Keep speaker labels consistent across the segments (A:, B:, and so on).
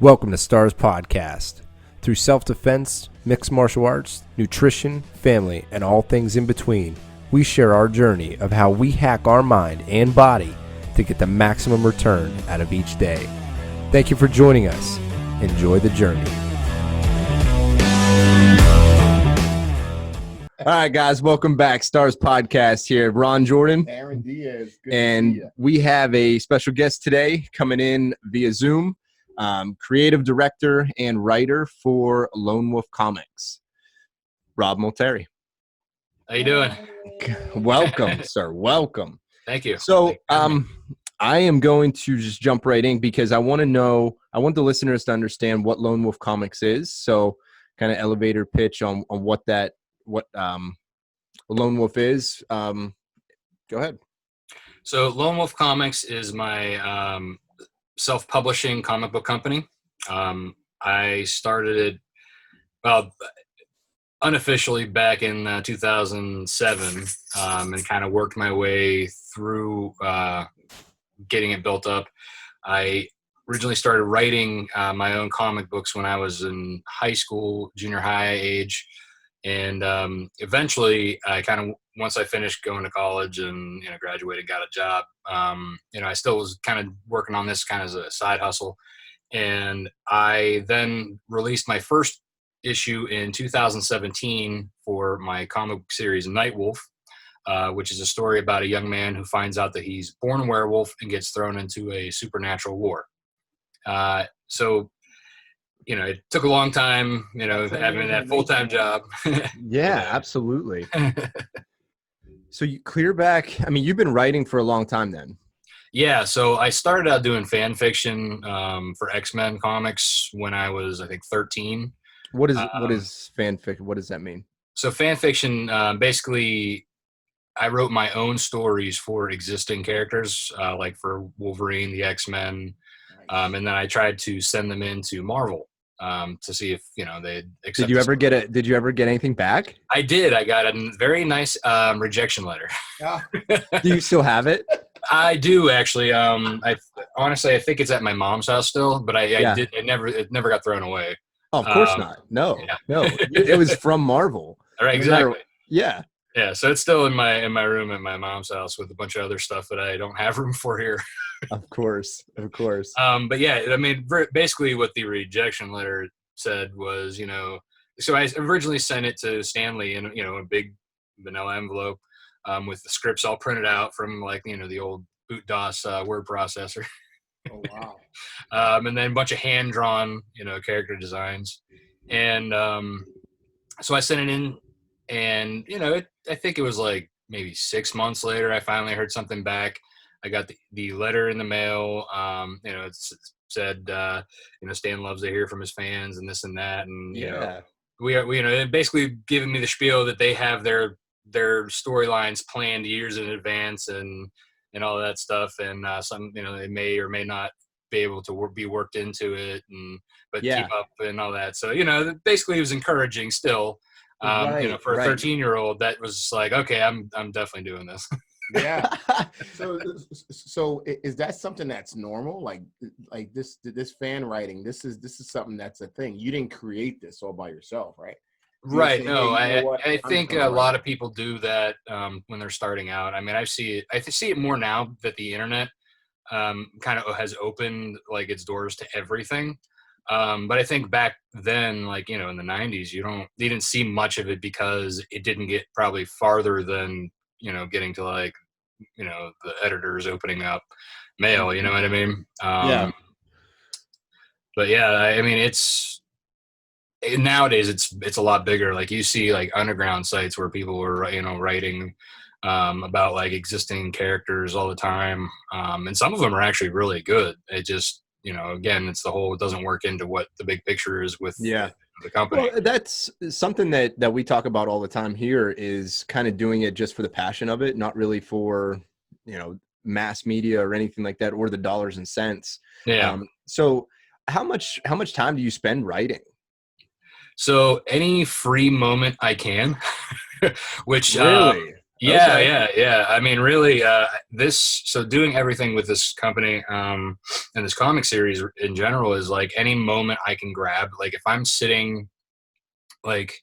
A: Welcome to Stars Podcast. Through self-defense, mixed martial arts, nutrition, family, and all things in between, we share our journey of how we hack our mind and body to get the maximum return out of each day. Thank you for joining us. Enjoy the journey. All right, guys, welcome back. Stars Podcast here. Ron Jordan.
B: Aaron Diaz. Good
A: and
B: to see you.
A: We have a special guest today coming in via Zoom. Creative director and writer for Lone Wolf Comics, Rob Multari.
C: How you doing?
A: Welcome, sir. Welcome.
C: Thank you.
A: So, I am going to just jump right in because I want the listeners to understand what Lone Wolf Comics is. So, kind of elevator pitch on what Lone Wolf is. Go ahead.
C: So, Lone Wolf Comics is my self-publishing comic book company. I started it, unofficially back in 2007, and kind of worked my way through getting it built up. I originally started writing my own comic books when I was in high school, junior high age, and eventually I once I finished going to college and graduated, got a job, I still was kind of working on this kind of as a side hustle. And I then released my first issue in 2017 for my comic book series Nightwolf, which is a story about a young man who finds out that he's born a werewolf and gets thrown into a supernatural war. So it took a long time, having that full-time job.
A: Yeah, absolutely. So you clear back. I mean, you've been writing for a long time then.
C: Yeah. So I started out doing fan fiction for X-Men comics when I was, I think, 13.
A: What is fan fiction? What does that mean? So
C: fan fiction, basically, I wrote my own stories for existing characters, like for Wolverine, the X-Men, and then I tried to send them into Marvel. To see if they'd accept.
A: Did you ever get anything back?
C: I did. I got a very nice rejection letter.
A: Do you still have it?
C: I do actually. I honestly think it's at my mom's house still, but it never got thrown away.
A: Oh, of course not. No. It was from Marvel.
C: Right, exactly.
A: Yeah.
C: Yeah, so it's still in my room at my mom's house with a bunch of other stuff that I don't have room for here.
A: Of course.
C: But yeah, I mean, basically what the rejection letter said was, so I originally sent it to Stanley in, a big vanilla envelope, with the scripts all printed out from the old boot DOS word processor.
B: Oh, wow.
C: And then a bunch of hand drawn, character designs. And so I sent it in, and, I think it was maybe 6 months later, I finally heard something back. I got the letter in the mail. It said, Stan loves to hear from his fans and this and that. And, we basically giving me the spiel that they have their storylines planned years in advance and all that stuff. And some, they may or may not be able to be worked into it, but keep up and all that. So, basically it was encouraging still. For a 13-year-old, that was like, okay, I'm definitely doing this.
B: Yeah. So is that something that's normal? Like this fan writing, this is something that's a thing. You didn't create this all by yourself, right?
C: Right. No, I think a lot of people do that when they're starting out. I mean, I see it more now that the internet kind of has opened its doors to everything. But I think back then, in the 90s, you didn't see much of it because it didn't get probably farther than, getting to the editors opening up mail, you know what I mean? But yeah, I mean, nowadays it's a lot bigger. You see underground sites where people were, writing about existing characters all the time. And some of them are actually really good. It just, again, it's it doesn't work into what the big picture is with the company.
A: Well, that's something that we talk about all the time here, is kind of doing it just for the passion of it, not really for, mass media or anything like that, or the dollars and cents.
C: Yeah.
A: So how much time do you spend writing?
C: So any free moment I can, which,
A: really?
C: Yeah. I mean, really, so doing everything with this company and this comic series in general is like any moment I can grab. Like if I'm sitting like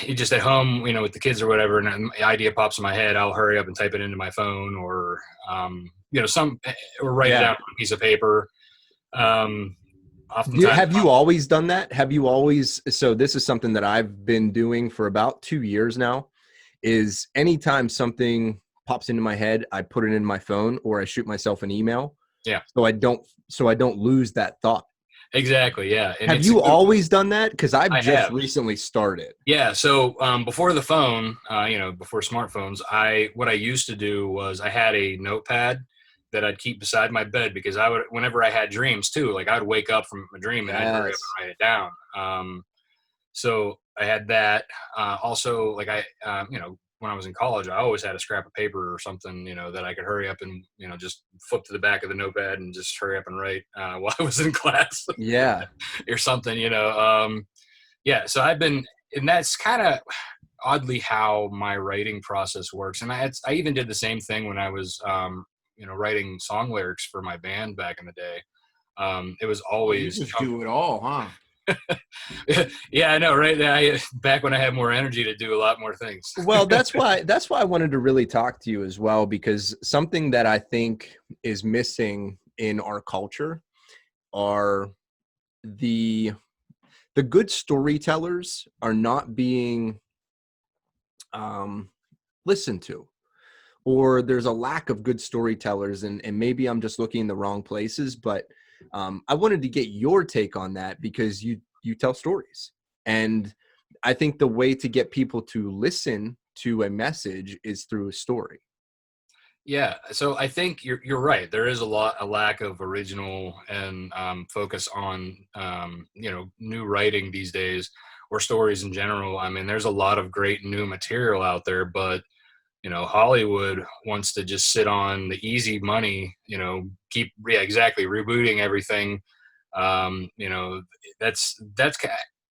C: just at home, with the kids or whatever, and an idea pops in my head, I'll hurry up and type it into my phone or, or write it down on a piece of paper. Oftentimes,
D: have you always done that? So this is something that I've been doing for about 2 years now, is anytime something pops into my head, I put it in my phone or I shoot myself an email.
C: Yeah.
D: So I don't lose that thought.
C: Exactly. Yeah. And
D: have you always done that? Because I've just recently started.
C: Yeah. So before the phone, before smartphones, what I used to do was I had a notepad that I'd keep beside my bed because whenever I had dreams too, like I'd wake up from a dream and I'd hurry up and write it down. So I had that. Also, like when I was in college, I always had a scrap of paper or something, that I could hurry up and, just flip to the back of the notepad and just hurry up and write while I was in class.
D: Yeah.
C: Or something, So I've been, and that's kind of oddly how my writing process works. And I even did the same thing when I was, writing song lyrics for my band back in the day. It was always
B: you just do it all, huh?
C: Yeah, I know, right? Back when I had more energy to do a lot more things.
D: Well, that's why I wanted to really talk to you as well, because something that I think is missing in our culture are the good storytellers are not being listened to, or there's a lack of good storytellers, and maybe I'm just looking in the wrong places, but I wanted to get your take on that, because you tell stories. And I think the way to get people to listen to a message is through a story.
C: Yeah. So I think you're right. There is a lack of original and focus on, new writing these days, or stories in general. I mean, there's a lot of great new material out there, but Hollywood wants to just sit on the easy money, keep rebooting everything. That's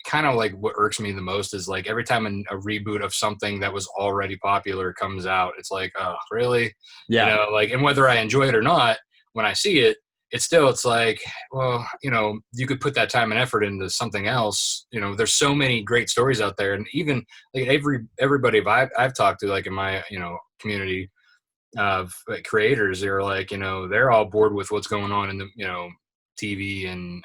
C: kind of like what irks me the most, is like every time a reboot of something that was already popular comes out, it's like, oh, really?
D: Yeah.
C: And whether I enjoy it or not, when I see it, it's like, well, you could put that time and effort into something else. There's so many great stories out there. And even like everybody I've talked to, like in my, community of creators, they're like, they're all bored with what's going on in the, TV and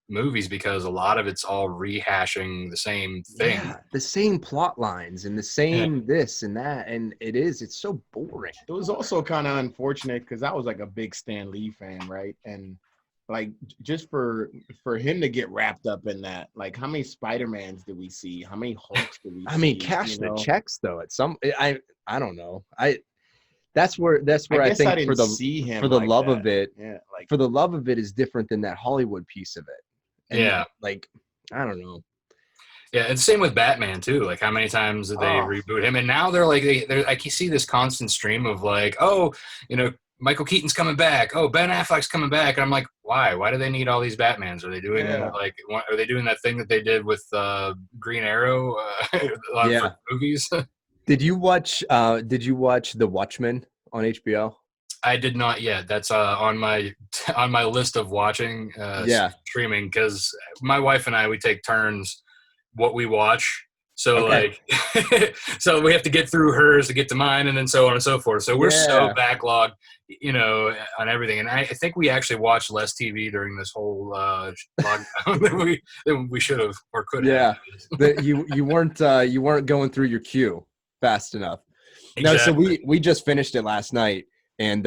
C: movies, because a lot of it's all rehashing the same thing.
D: Yeah, the same plot lines and the same this and that, and it's so boring.
B: It was also kind of unfortunate because I was like a big Stan Lee fan, right? And like just for him to get wrapped up in that, like how many Spider-Mans did we see? How many Hulks did we see?
D: I mean, cash the checks though. At some, I don't know. That's where I think
B: I
D: for the love of it, for the love of it is different than that Hollywood piece of it. And like, I don't know.
C: Yeah, and same with Batman too. Like, how many times did they reboot him? And now they're like, I can see this constant stream of like, oh, Michael Keaton's coming back. Oh, Ben Affleck's coming back. And I'm like, why? Why do they need all these Batmans? Are they doing are they doing that thing that they did with Green Arrow for movies?
D: Did you watch The Watchmen on HBO?
C: I did not yet. That's on my list of watching streaming, because my wife and I, we take turns what we watch. So so we have to get through hers to get to mine, and then so on and so forth. So we're so backlogged, on everything. And I think we actually watched less TV during this whole lockdown than we should have or could have.
D: Yeah, you weren't going through your queue fast enough.
C: Exactly.
D: No, so we just finished it last night, and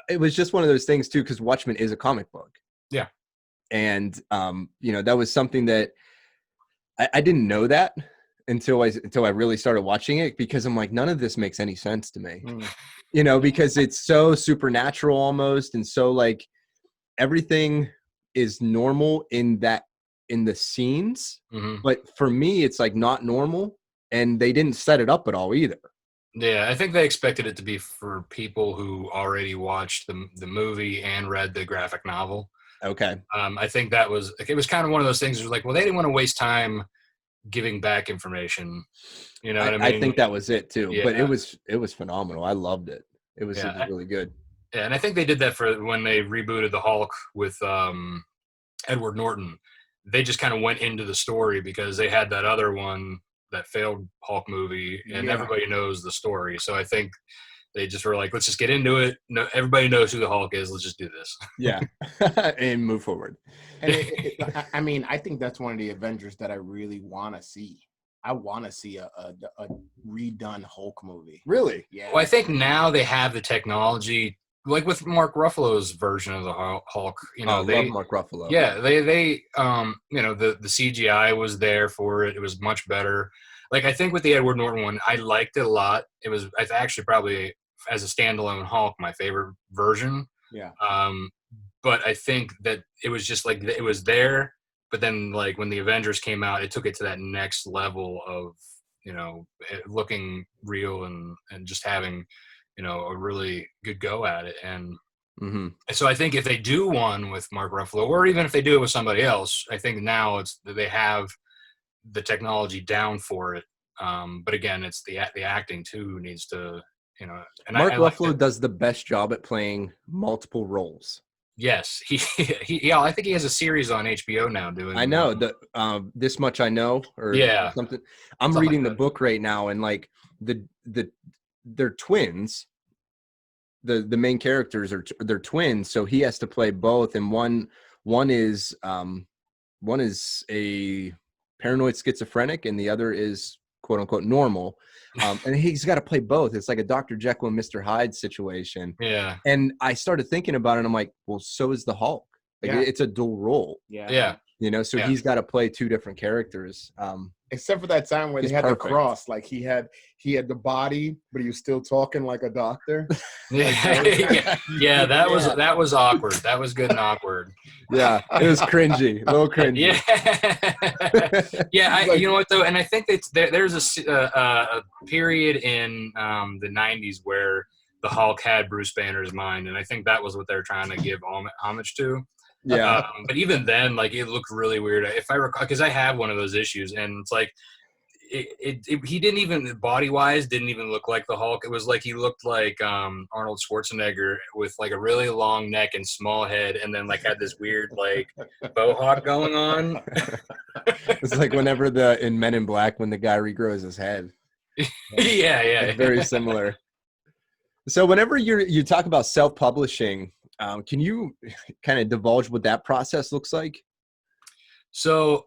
D: it was just one of those things too, because Watchmen is a comic book.
C: Yeah,
D: and that was something that I didn't know that until I really started watching it, because I'm like, none of this makes any sense to me, because it's so supernatural almost, and so like everything is normal in the scenes, but for me it's like not normal. And they didn't set it up at all either.
C: Yeah, I think they expected it to be for people who already watched the movie and read the graphic novel.
D: Okay.
C: I think it was kind of one of those things where like, well, they didn't want to waste time giving back information. You know what I mean?
D: I think that was it too.
C: Yeah.
D: But it was phenomenal. I loved it. It was really good.
C: Yeah, and I think they did that for when they rebooted the Hulk with Edward Norton. They just kind of went into the story because they had that other one, that failed Hulk movie, and everybody knows the story. So I think they just were like, let's just get into it. No, everybody knows who the Hulk is. Let's just do this.
D: Yeah, and move forward.
B: And I mean, I think that's one of the Avengers that I really want to see. I want to see a redone Hulk movie.
D: Really?
B: Yeah.
C: Well, I think now they have the technology, like with Mark Ruffalo's version of the Hulk. You know,
D: I love Mark Ruffalo.
C: Yeah, they you know, the CGI was there for it. It was much better. Like, I think with the Edward Norton one, I liked it a lot. It was actually probably, as a standalone Hulk, my favorite version.
B: Yeah.
C: But I think that it was just like, it was there, but then like when the Avengers came out, it took it to that next level of, you know, looking real and just having, you know, a really good go at it. And so I think if they do one with Mark Ruffalo, or even if they do it with somebody else, I think now they have the technology down for it. But again, it's the acting too needs to, you know. And
D: Mark Ruffalo does the best job at playing multiple roles.
C: Yes, he yeah. I think he has a series on HBO now doing.
D: I know This Much I Know, or something. I'm reading the book right now, and like they're twins. The main characters they're twins, so he has to play both, and one is a paranoid schizophrenic, and the other is quote unquote normal. And he's got to play both. It's like a Dr. Jekyll and Mr. Hyde situation.
C: Yeah.
D: And I started thinking about it, and I'm like, well, so is the Hulk. Like, it's a dual role.
B: Yeah.
D: You know, so he's got to play two different characters.
B: Except for that time where they had the cross, like he had the body, but he was still talking like a doctor.
C: That was awkward. That was good and awkward.
D: Yeah, it was cringy, a little cringy.
C: You know what though, and I think there's a period in the '90s where the Hulk had Bruce Banner's mind, and I think that was what they're trying to give homage to.
D: Yeah.
C: But even then, like, it looked really weird. If I recall, because I have one of those issues, and it's like, he didn't even, body-wise, didn't even look like the Hulk. It was like he looked like Arnold Schwarzenegger with like a really long neck and small head, and then like had this weird like mohawk going on.
D: It's like whenever in Men in Black when the guy regrows his head.
C: Yeah.
D: Very similar. So whenever you talk about self-publishing, can you kind of divulge what that process looks like?
C: So,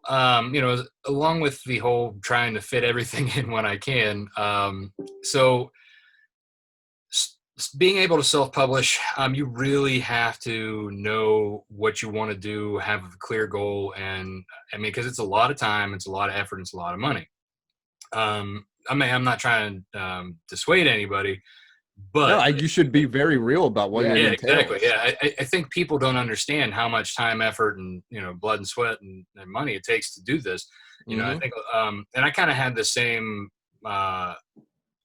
C: you know, along with the whole trying to fit everything in when I can, being able to self-publish, you really have to know what you want to do, have a clear goal, and I mean, because it's a lot of time, it's a lot of effort, it's a lot of money. I mean, I'm not trying to dissuade anybody. But
D: you should be very real about what you're doing.
C: Exactly. Yeah, I think people don't understand how much time, effort, and, you know, blood and sweat and money it takes to do this. You know, I think, and I kind of had the same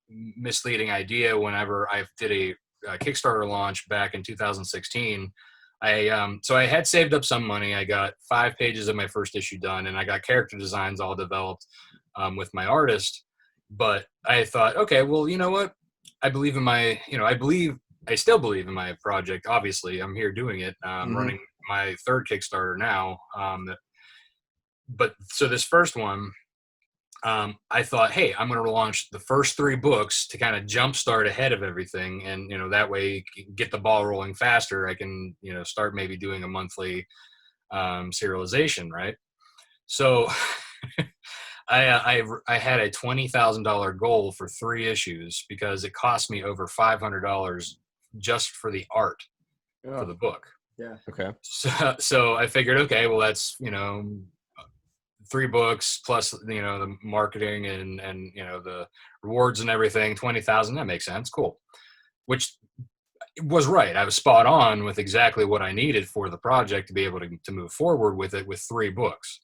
C: misleading idea whenever I did a Kickstarter launch back in 2016. So I had saved up some money. I got 5 pages of my first issue done, and I got character designs all developed with my artist. But I thought, okay, well, you know what? I still believe in my project. Obviously, I'm here doing it. Running my third Kickstarter now. But so this first one, I thought, hey, I'm going to launch the first 3 books to kind of jumpstart ahead of everything. And, you know, that way get the ball rolling faster. I can, you know, start maybe doing a monthly serialization, right? So I had a $20,000 goal for 3 issues because it cost me over $500 just for the art for the book.
B: Yeah.
D: Okay.
C: So I figured, okay, well, that's, you know, 3 books plus, you know, the marketing and you know, the rewards and everything, 20,000, that makes sense. Cool. Which was right. I was spot on with exactly what I needed for the project to be able to move forward with it with 3 books.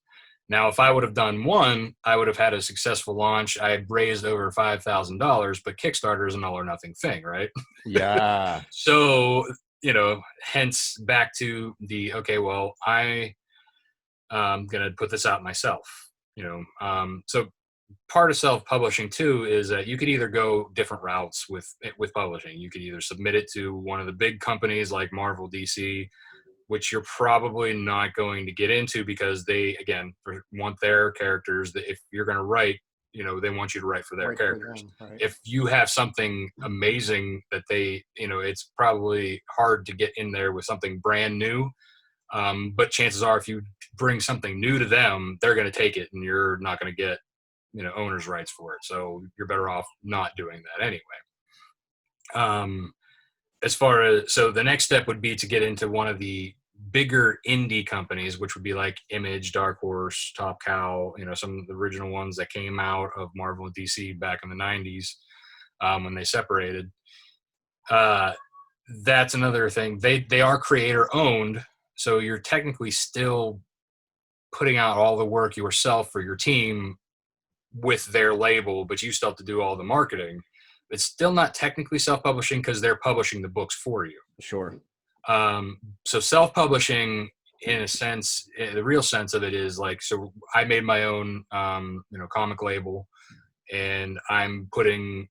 C: Now, if I would have done 1, I would have had a successful launch. I had raised over $5,000, but Kickstarter is an all or nothing thing, right?
D: Yeah.
C: So, you know, hence back to the, okay, well, I'm going to put this out myself. So part of self-publishing too is that you could either go different routes with publishing. You could either submit it to one of the big companies like Marvel, DC, which you're probably not going to get into because they, again, want their characters. That if you're going to write, they want you to write for their characters.
B: Right.
C: If you have something amazing that they, it's probably hard to get in there with something brand new. But chances are, if you bring something new to them, they're going to take it, and you're not going to get, owner's rights for it. So you're better off not doing that anyway. As far as, so the next step would be to get into one of the bigger indie companies, which would be like Image, Dark Horse, Top Cow, some of the original ones that came out of Marvel and DC back in the 90s when they separated. That's another thing. They are creator owned, so you're technically still putting out all the work yourself for your team with their label, but you still have to do all the marketing. It's still not technically self-publishing because they're publishing the books for you.
D: Sure.
C: So self-publishing, in a sense, the real sense of it is like, so I made my own, comic label, and I'm putting,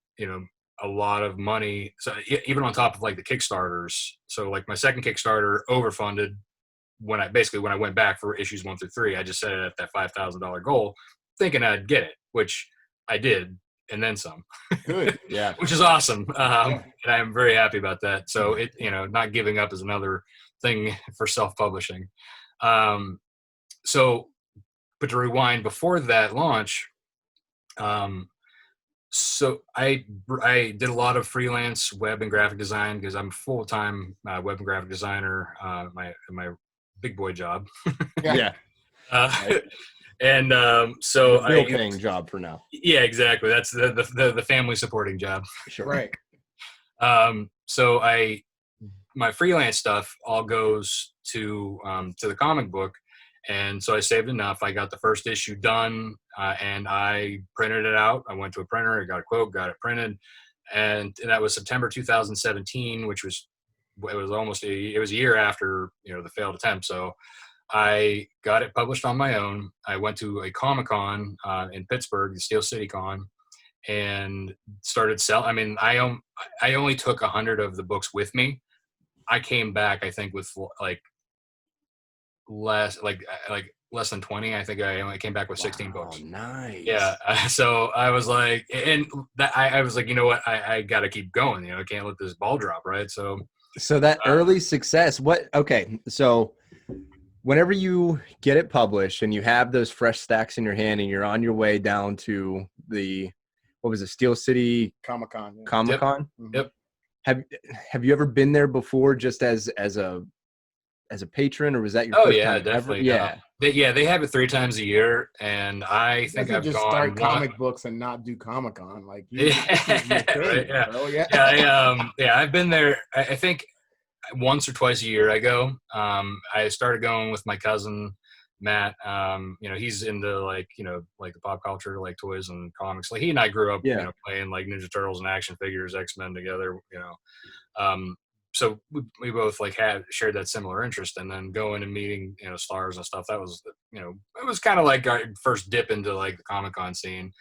C: a lot of money. So even on top of like the Kickstarters. So like my second Kickstarter overfunded when I went back for issues 1 through 3, I just set it at that $5,000 goal, thinking I'd get it, which I did. And then some.
B: Good. Yeah.
C: Which is awesome. And I'm very happy about that. So it, not giving up is another thing for self-publishing. But to rewind before that launch, so I did a lot of freelance web and graphic design because I'm a full-time web and graphic designer, my big boy job.
D: Yeah.
C: And so
D: the paying job for now.
C: Yeah, exactly. That's the family supporting job.
D: Sure.
B: Right.
C: So my freelance stuff all goes to the comic book, and so I saved enough. I got the first issue done, and I printed it out. I went to a printer, I got a quote, got it printed, and that was September 2017, which was almost a year after the failed attempt. So I got it published on my own. I went to a Comic-Con in Pittsburgh, the Steel City Con, and started selling. I mean, I only took 100 of the books with me. I came back, I think, with less than 20. I think I only came back with 16 books.
D: Nice.
C: Yeah. So I was like, and that I was like, you know what? I got to keep going. I can't let this ball drop. Right. So
D: that early success. So whenever you get it published and you have those fresh stacks in your hand and you're on your way down to Steel City
B: Comic-Con. Yeah.
D: Comic-Con?
C: Yep.
D: Have you ever been there before just as a patron, or was that your first time
C: definitely.
D: ever?
C: They have it 3 times a year, and I think I've
B: just
C: gone
B: start comic books and not do Comic-Con. Like,
C: I've bbeen there. I think once or twice a year I go. I started going with my cousin Matt. He's into like the pop culture, like toys and comics. Like he and I grew up playing like Ninja Turtles and action figures, X-Men together. So we both like shared that similar interest, and then going and meeting stars and stuff. That was it was kind of like our first dip into like the Comic-Con scene.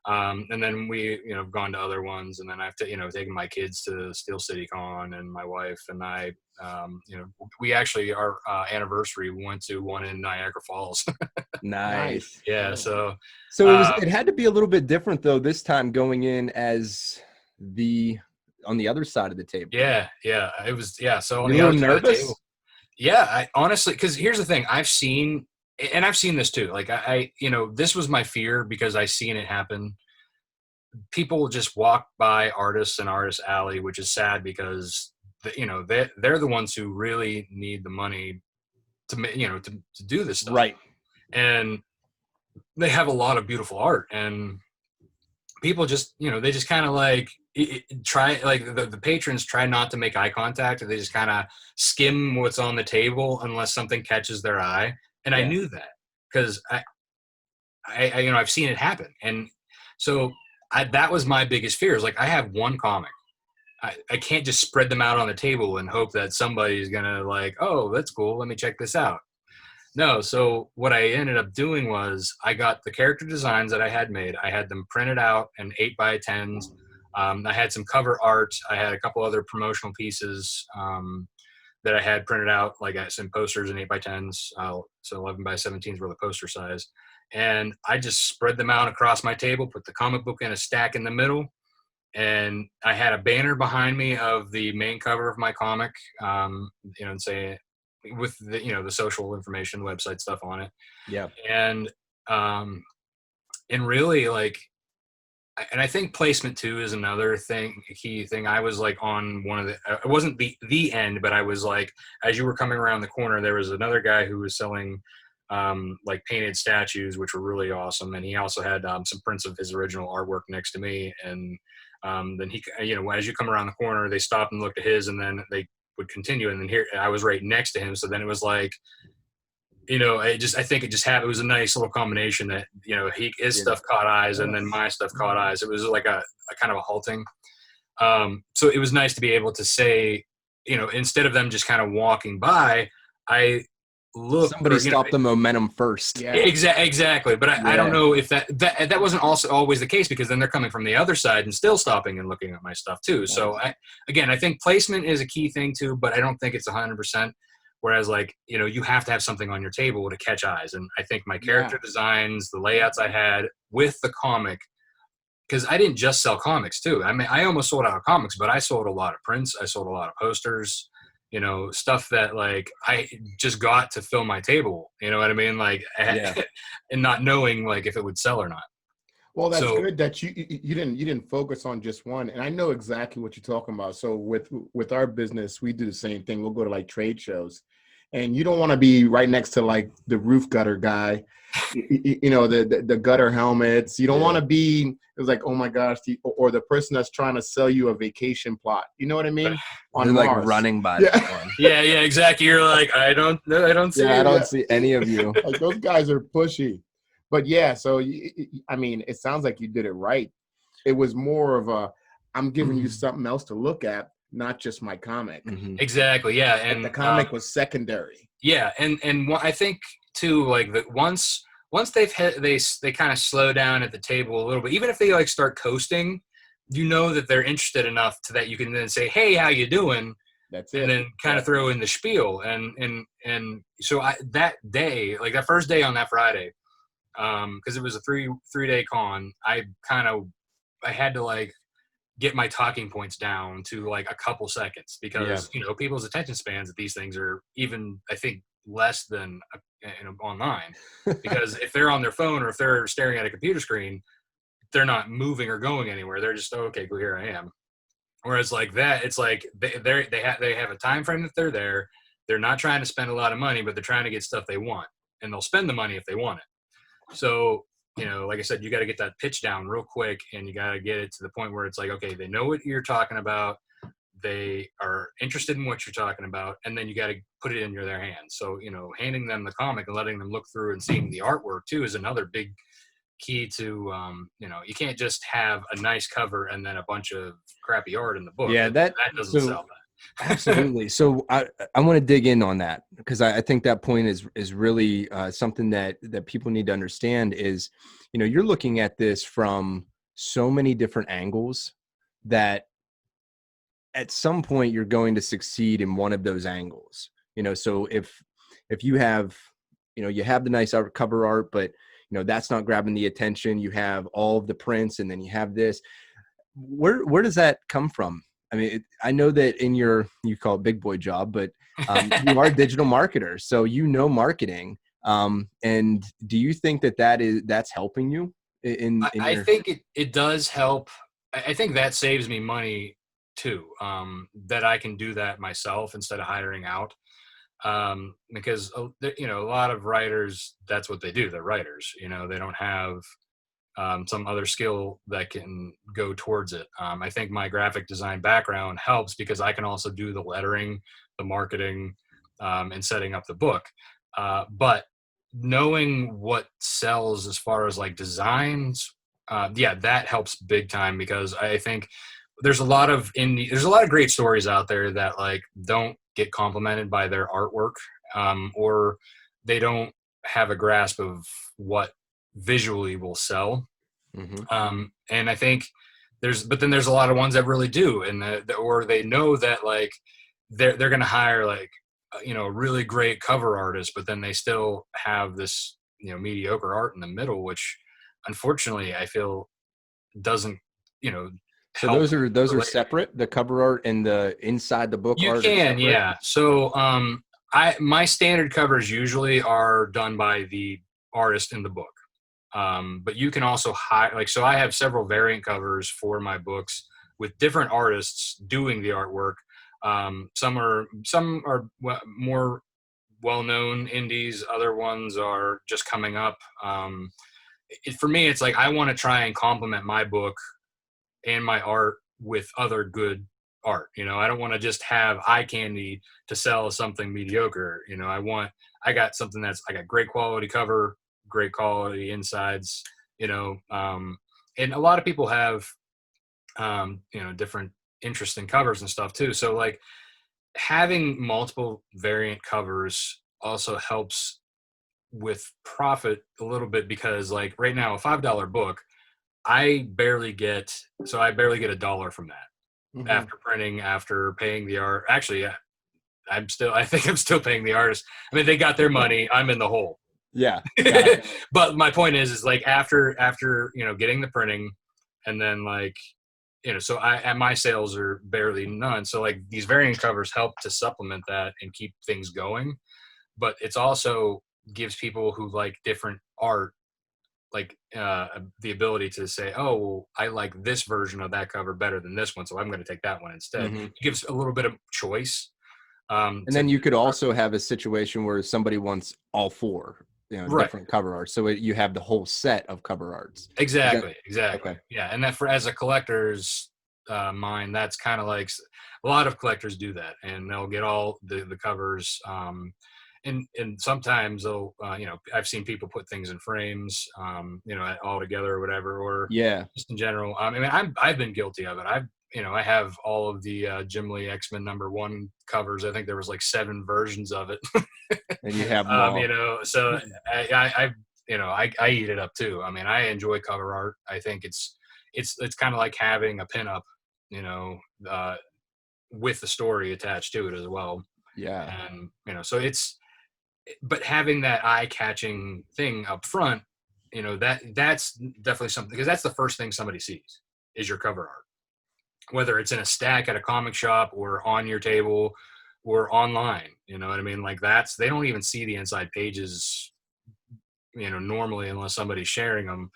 C: And then we, have gone to other ones, and then I've taken my kids to Steel City Con, and my wife and I, we actually, our anniversary, we went to one in Niagara Falls.
D: Nice.
C: Yeah. So
D: it had to be a little bit different though, this time going in as on the other side of the table.
C: Yeah. It was, so on
D: you
C: the other
D: nervous?
C: side of the table. Yeah. I honestly, cause here's the thing, I've seen this too. Like this was my fear because I seen it happen. People just walk by artists and Artist Alley, which is sad because they're the ones who really need the money to do this stuff.
D: Right.
C: And they have a lot of beautiful art, and people just, they just kind of like try, like the patrons try not to make eye contact, and they just kind of skim what's on the table unless something catches their eye. And I knew that because I've seen it happen. And so that was my biggest fear, is like, I have one comic. I can't just spread them out on the table and hope that somebody's going to like, oh, that's cool, let me check this out. No, so what I ended up doing was I got the character designs that I had made. I had them printed out in 8x10s. I had some cover art. I had a couple other promotional pieces that I had printed out, like some posters in 8x10s. So 11x17s were the poster size. And I just spread them out across my table, put the comic book in a stack in the middle. And I had a banner behind me of the main cover of my comic, and say with the social information, website stuff on it.
D: Yeah.
C: And really and I think placement too is another key thing. I was like on one of it wasn't the end, but I was like, as you were coming around the corner, there was another guy who was selling like painted statues, which were really awesome. And he also had some prints of his original artwork next to me. And then he, as you come around the corner, they stopped and looked at his, and then they would continue. And then here I was right next to him. So then it was like, I think it just happened. It was a nice little combination that, his stuff caught eyes and then my stuff caught eyes. It was like a kind of a halting. So it was nice to be able to say, instead of them just kind of walking by, I looked.
D: Somebody stopped the momentum first.
C: Yeah. Exactly. But I don't know if that wasn't also always the case, because then they're coming from the other side and still stopping and looking at my stuff too. Nice. So I think placement is a key thing too, but I don't think it's 100%. Whereas you have to have something on your table to catch eyes. And I think my character designs, the layouts I had with the comic, because I didn't just sell comics too. I mean, I almost sold out of comics, but I sold a lot of prints. I sold a lot of posters, stuff that I just got to fill my table. You know what I mean? And not knowing if it would sell or not.
B: Well, that's good that you didn't focus on just one. And I know exactly what you're talking about. So with our business, we do the same thing. We'll go to trade shows, and you don't want to be right next to the roof gutter guy, the gutter helmets. You don't want to be, it's like, oh my gosh, or the person that's trying to sell you a vacation plot. You know what I mean?
D: On Mars. Running by that one.
C: Yeah, exactly. You're like, I don't see.
D: Yeah, I don't see any of you.
B: Those guys are pushy. But so it sounds like you did it right. It was more of I'm giving you something else to look at, not just my comic.
D: Mm-hmm.
C: Exactly. Yeah, and
B: the comic was secondary.
C: Yeah, and I think too, once they kind of slow down at the table a little bit, even if they start coasting, that they're interested enough to that you can then say, hey, how you doing?
B: That's it.
C: And then kind of throw in the spiel. And so that day, that first day on that Friday, because it was a three-day con, I had to get my talking points down to a couple seconds, because people's attention spans at these things are even, I think, less than online, because if they're on their phone or if they're staring at a computer screen, they're not moving or going anywhere. They're just, okay, cool, here I am. Whereas that, it's they have a time frame that they're there. They're not trying to spend a lot of money, but they're trying to get stuff they want, and they'll spend the money if they want it. So, like I said, you got to get that pitch down real quick, and you got to get it to the point where it's okay, they know what you're talking about. They are interested in what you're talking about, and then you got to put it in their hands. So, handing them the comic and letting them look through and seeing the artwork too is another big key to, you can't just have a nice cover and then a bunch of crappy art in the book.
D: Yeah, that
C: doesn't sell that.
D: Absolutely. So I want to dig in on that, because I think that point is really something that people need to understand is, you're looking at this from so many different angles that at some point you're going to succeed in one of those angles. So if you have, you have the nice cover art, but that's not grabbing the attention. You have all of the prints, and then you have this. Where does that come from? I mean, I know that you call it big boy job, but you are a digital marketer, so marketing. And do you think that's helping you? I
C: think it does help. I think that saves me money too. That I can do that myself instead of hiring out. Because a lot of writers, that's what they do. They're writers. They don't have some other skill that can go towards it. I think my graphic design background helps, because I can also do the lettering, the marketing, and setting up the book. But knowing what sells as far as designs, that helps big time, because I think there's a lot of great stories out there that don't get complimented by their artwork, or they don't have a grasp of what visually will sell. And I think but then there's a lot of ones that really do, and or they know that like they're going to hire like a really great cover artist, but then they still have this mediocre art in the middle, which unfortunately I feel doesn't
D: So those are separate, the cover art and the inside the book art.
C: You can, yeah. So my standard covers usually are done by the artist in the book. But you can also hire, so I have several variant covers for my books with different artists doing the artwork. Some are more well-known indies. Other ones are just coming up. For me, it's like I want to try and complement my book and my art with other good art. I don't want to just have eye candy to sell something mediocre. I got something I got great quality cover, great quality insides, and a lot of people have, different interesting covers and stuff too. So like having multiple variant covers also helps with profit a little bit, because like right now, a $5 book, I barely get $1 from that after printing, after paying the art. Actually, yeah, I think I'm still paying the artist. I mean, they got their money. I'm in the hole.
D: Yeah.
C: But my point is like after getting the printing, and then like so my sales are barely none. So like these variant covers help to supplement that and keep things going. But it's also gives people who like different art like the ability to say, oh, well, I like this version of that cover better than this one, so I'm going to take that one instead. It gives a little bit of choice.
D: And then you could also have a situation where somebody wants all four, different cover art. So you have the whole set of cover arts.
C: Exactly.
D: Okay.
C: Yeah. And that as a collector's mind, that's kind of like a lot of collectors do that, and they'll get all the covers. And sometimes they'll, I've seen people put things in frames, all together or whatever, or just in general. I mean, I've been guilty of it. I have all of the Jim Lee X-Men #1 covers. I think there was like 7 versions of it.
D: And you have them all.
C: So I eat it up too. I mean, I enjoy cover art. I think it's kind of like having a pinup, with the story attached to it as well.
D: Yeah.
C: And so but having that eye-catching thing up front, that's definitely something, because that's the first thing somebody sees is your cover art, whether it's in a stack at a comic shop or on your table or online. You know what I mean? Like they don't even see the inside pages, normally, unless somebody's sharing them.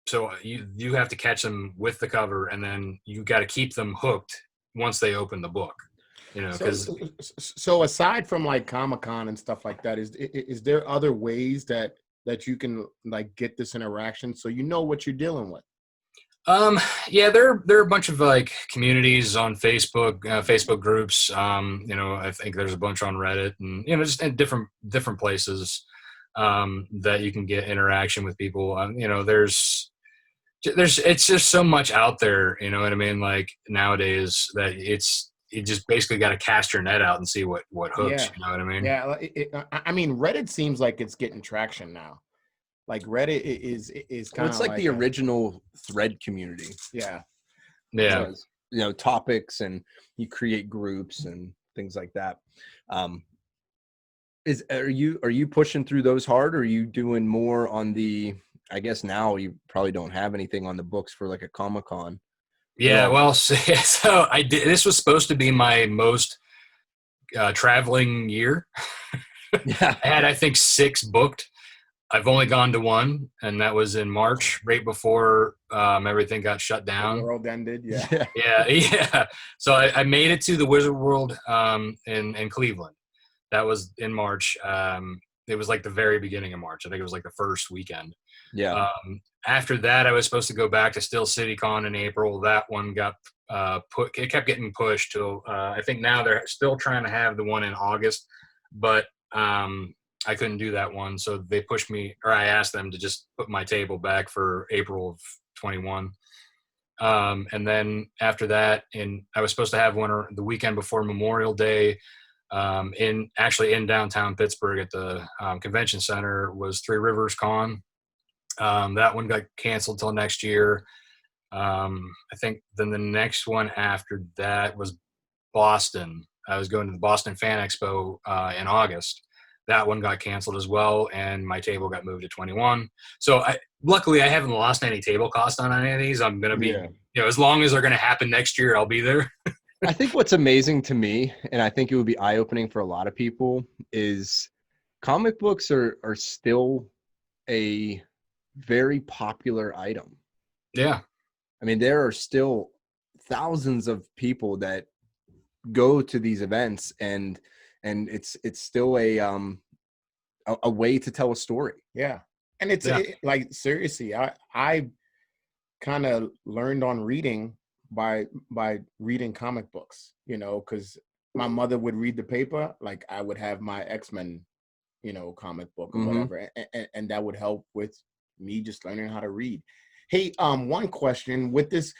C: So you have to catch them with the cover, and then you got to keep them hooked once they open the book.
B: So aside from like Comic-Con and stuff like that, is there other ways that you can like get this interaction so you know what you're dealing with?
C: Yeah, there are a bunch of like communities on Facebook, Facebook groups. I think there's a bunch on Reddit, and just in different places that you can get interaction with people. There's it's just so much out there. You know what I mean? Like nowadays, that you just basically got to cast your net out and see what hooks.
B: Yeah.
C: You know what I mean?
B: Yeah. I mean, Reddit seems like it's getting traction now. Like Reddit is kind of
D: it's like the original thread community.
B: Yeah.
C: Yeah.
D: Topics, and you create groups and things like that. Are you pushing through those hard, or are you doing more on the, I guess now you probably don't have anything on the books for like a Comic-Con.
C: Yeah, well, so I did. This was supposed to be my most traveling year.
D: Yeah.
C: I had, I think, 6 booked. I've only gone to 1, and that was in March, right before everything got shut down.
B: The world ended. Yeah.
C: Yeah. So I made it to the Wizard World in Cleveland. That was in March. It was like the very beginning of March. I think it was like the first weekend.
D: Yeah.
C: After that, I was supposed to go back to Still City Con in April. That one got it kept getting pushed till I think now they're still trying to have the one in August, but I couldn't do that one, so they pushed me, or I asked them to just put my table back for April of 21. And then after that, I was supposed to have one the weekend before Memorial Day. in downtown Pittsburgh at the convention center was Three Rivers Con. That one got canceled till next year. I think then the next one after that was Boston. I was going to the Boston Fan Expo in August. That one got canceled as well, and my table got moved to 21. So luckily I haven't lost any table cost on any of these. I'm going to be, as long as they're going to happen next year, I'll be there.
D: I think what's amazing to me, and I think it would be eye-opening for a lot of people, is comic books are still a very popular item.
C: Yeah.
D: I mean, there are still thousands of people that go to these events, and it's still a way to tell a story.
B: Yeah. And it's like, seriously, I kind of learned on reading by reading comic books, because my mother would read the paper. Like I would have my X-Men, comic book or whatever. And that would help with me just learning how to read. Hey, one question with this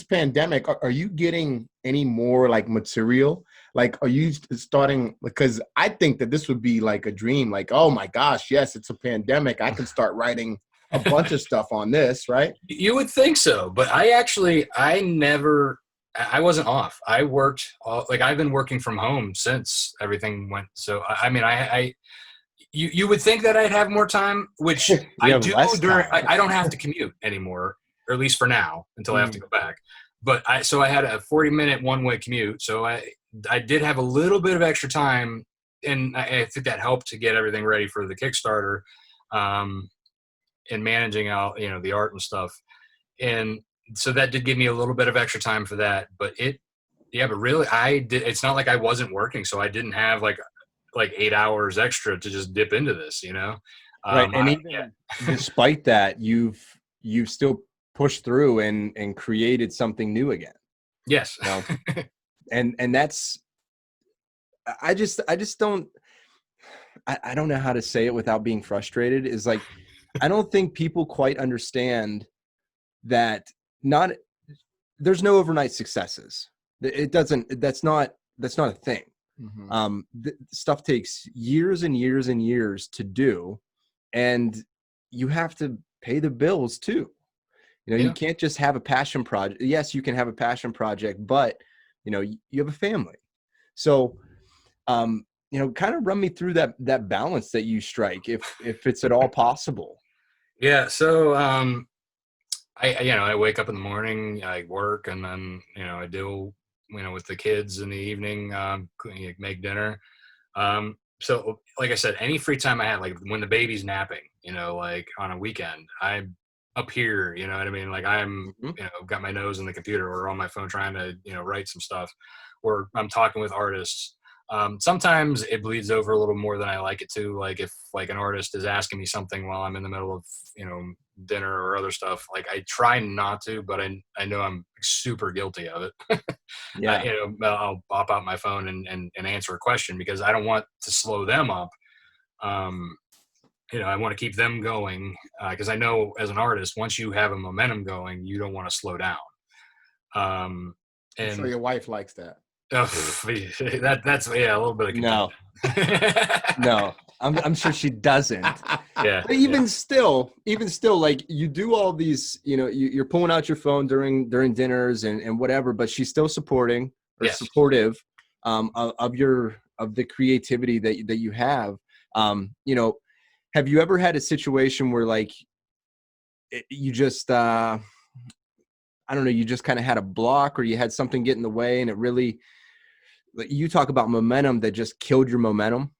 B: pandemic, are you getting any more like material? Like, are you starting, because I think that this would be like a dream, like, oh my gosh, yes, it's a pandemic. I can start writing a bunch of stuff on this, right?
C: You would think so, but I wasn't off. I worked, I've been working from home since everything went. So, I mean, you would think that I'd have more time, which I do I don't have to commute anymore, or at least for now, until I have to go back. But I had a 40-minute one-way commute. So I did have a little bit of extra time, and I think that helped to get everything ready for the Kickstarter, and managing out, the art and stuff. And so that did give me a little bit of extra time for that. But really, it's not like I wasn't working. So I didn't have like 8 hours extra to just dip into this,
D: Right. And even despite that, you've still pushed through and created something new again.
C: Yes.
D: And that's, I don't know how to say it without being frustrated, is like, I don't think people quite understand that there's no overnight successes. That's not a thing. Stuff takes years and years and years to do, and you have to pay the bills too. You can't just have a passion project. Yes, you can have a passion project, but you have a family. So, kind of run me through that balance that you strike, if it's at all possible.
C: Yeah. So, I wake up in the morning, I work, and then, I deal, with the kids in the evening, make dinner. So like I said, any free time I have, like when the baby's napping, like on a weekend, I'm up here, you know what I mean? Like I'm, got my nose in the computer or on my phone trying to, write some stuff, or I'm talking with artists. Sometimes it bleeds over a little more than I like it to. Like if like an artist is asking me something while I'm in the middle of, dinner or other stuff, like I try not to, but I know I'm super guilty of it.
D: Yeah.
C: I'll pop out my phone and answer a question because I don't want to slow them up. I want to keep them going because I know as an artist, once you have a momentum going, you don't want to slow down.
B: I'm sure your wife likes that.
C: That's a little bit of contention.
D: No, I'm sure she doesn't.
C: Yeah.
D: But even still, like you do all these, you're pulling out your phone during dinners and whatever, but she's still supporting or supportive of the creativity that you have. Have you ever had a situation where like you just I don't know, you just kind of had a block or you had something get in the way and it really, you talk about momentum that just killed your momentum?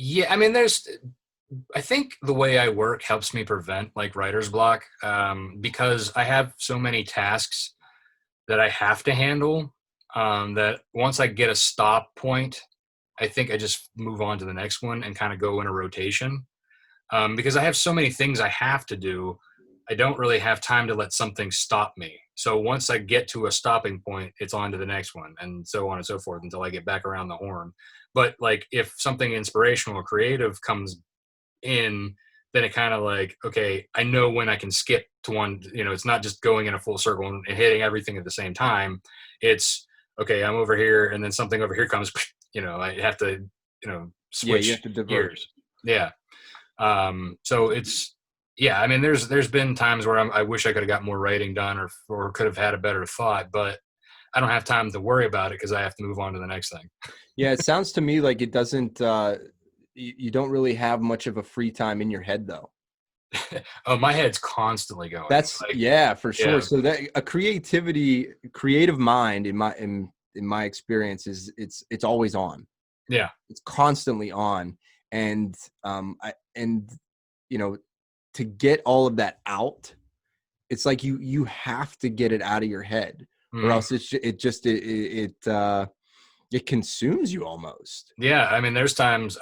C: Yeah, I mean, I think the way I work helps me prevent like writer's block, because I have so many tasks that I have to handle, that once I get a stop point, I think I just move on to the next one and kind of go in a rotation, because I have so many things I have to do. I don't really have time to let something stop me. So once I get to a stopping point, it's on to the next one and so on and so forth until I get back around the horn. But like if something inspirational or creative comes in, then it kind of like, okay, I know when I can skip to one, it's not just going in a full circle and hitting everything at the same time. It's okay, I'm over here, and then something over here comes, I have to, switch
D: you have to divert.
C: gears. Yeah. So it's, I mean, there's been times where I wish I could have got more writing done or could have had a better thought, but I don't have time to worry about it because I have to move on to the next thing.
D: Yeah. It sounds to me like it doesn't, you don't really have much of a free time in your head though.
C: Oh, my head's constantly going.
D: That's for sure. Yeah. So that a creative mind in my experience is it's always on.
C: Yeah.
D: It's constantly on. And, to get all of that out, it's like you have to get it out of your head, or else it consumes you almost.
C: Yeah, I mean, there's times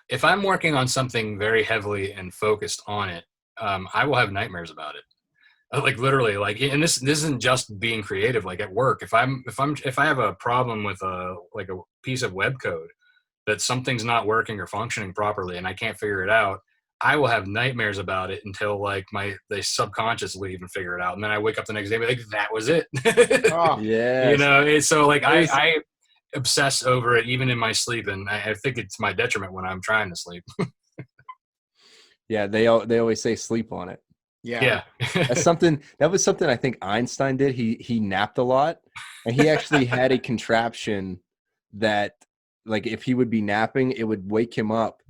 C: if I'm working on something very heavily and focused on it, I will have nightmares about it. Like literally, like, and this isn't just being creative. Like at work, if I have a problem with a piece of web code that something's not working or functioning properly, and I can't figure it out, I will have nightmares about it until like they subconsciously even figure it out, and then I wake up the next day and be like, that was it.
B: Oh,
D: yeah.
C: It's so like I obsess over it even in my sleep, and I think it's my detriment when I'm trying to sleep.
D: Yeah, they always say sleep on it.
C: Yeah.
D: That was something I think Einstein did. He napped a lot, and he actually had a contraption that, like, if he would be napping, it would wake him up,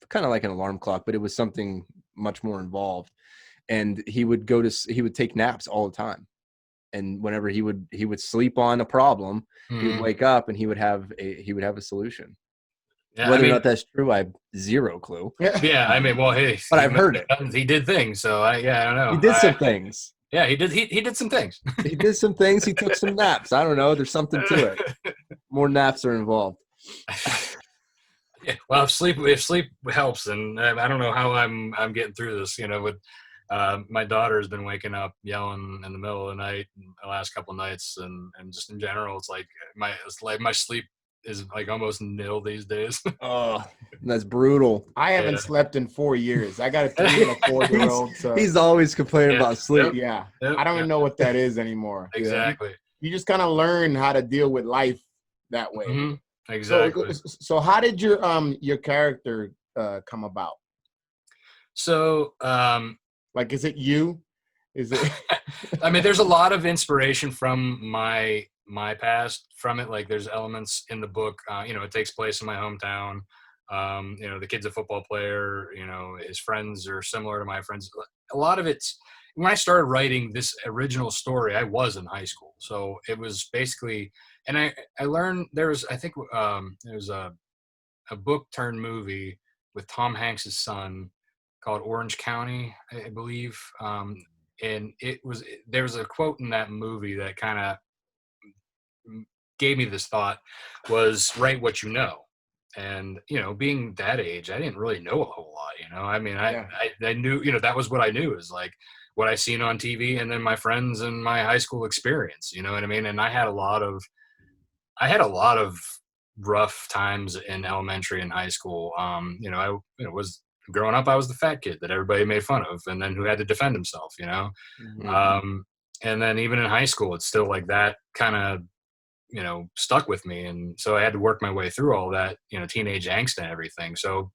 D: kind of like an alarm clock, but it was something much more involved. And he would take naps all the time. And whenever he would sleep on a problem, he would wake up and he would have a solution. Yeah, whether or not that's true, I have zero clue.
C: Yeah, I mean, well, hey,
D: but I've heard it.
C: He did things, so I don't know.
D: He did some things.
C: Yeah, he did. He did some things.
D: He did some things. He took some naps. I don't know. There's something to it. More naps are involved.
C: Yeah, well, if sleep helps, and I don't know how I'm getting through this. With my daughter has been waking up yelling in the middle of the night the last couple of nights, and just in general, it's like my sleep is like almost nil these days.
D: Oh, that's brutal.
B: I haven't slept in 4 years. I got a 3 and a 4-year-old. So
D: he's always complaining about sleep.
B: Yeah. I don't even know what that is anymore.
C: Exactly.
B: You just kind of learn how to deal with life that way.
C: Mm-hmm. Exactly.
B: So how did your character come about?
C: So,
B: like, is it you? Is it?
C: I mean, there's a lot of inspiration from my past from it. Like, there's elements in the book. It takes place in my hometown. The kid's a football player. His friends are similar to my friends. A lot of it's when I started writing this original story, I was in high school, so it was basically. And I learned there was a book turned movie with Tom Hanks' son called Orange County, I believe. And there was a quote in that movie that kind of gave me this thought, was write what you know. And, being that age, I didn't really know a whole lot, I mean, I knew, that was what I knew, is like what I seen on TV and then my friends and my high school experience, you know what I mean? And I had a lot of rough times in elementary and high school. I was growing up, I was the fat kid that everybody made fun of, and then who had to defend himself,
D: Mm-hmm.
C: And then even in high school, it's still like that kind of, stuck with me. And so I had to work my way through all that, teenage angst and everything. So,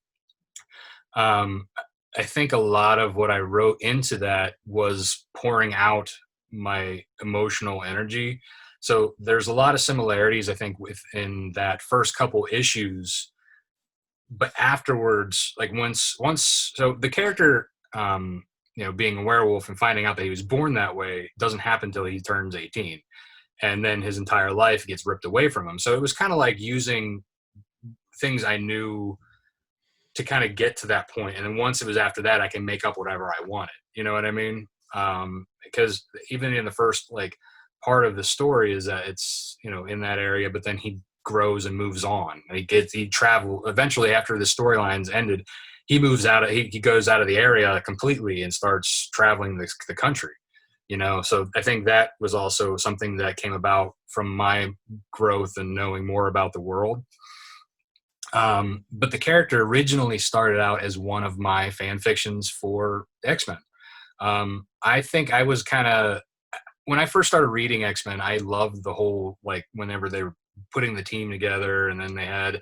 C: I think a lot of what I wrote into that was pouring out my emotional energy. So there's a lot of similarities, I think, within that first couple issues, but afterwards, like once, so the character, being a werewolf and finding out that he was born that way doesn't happen until he turns 18. And then his entire life gets ripped away from him. So it was kind of like using things I knew to kind of get to that point. And then once it was after that, I can make up whatever I wanted. You know what I mean? Because even in the first, part of the story is that it's, in that area, but then he grows and moves on. And he travel eventually after the storyline's ended. He moves out he goes out of the area completely and starts traveling the country, So I think that was also something that came about from my growth and knowing more about the world. But the character originally started out as one of my fan fictions for X-Men. I think I was when I first started reading X-Men, I loved the whole, whenever they putting the team together, and then they had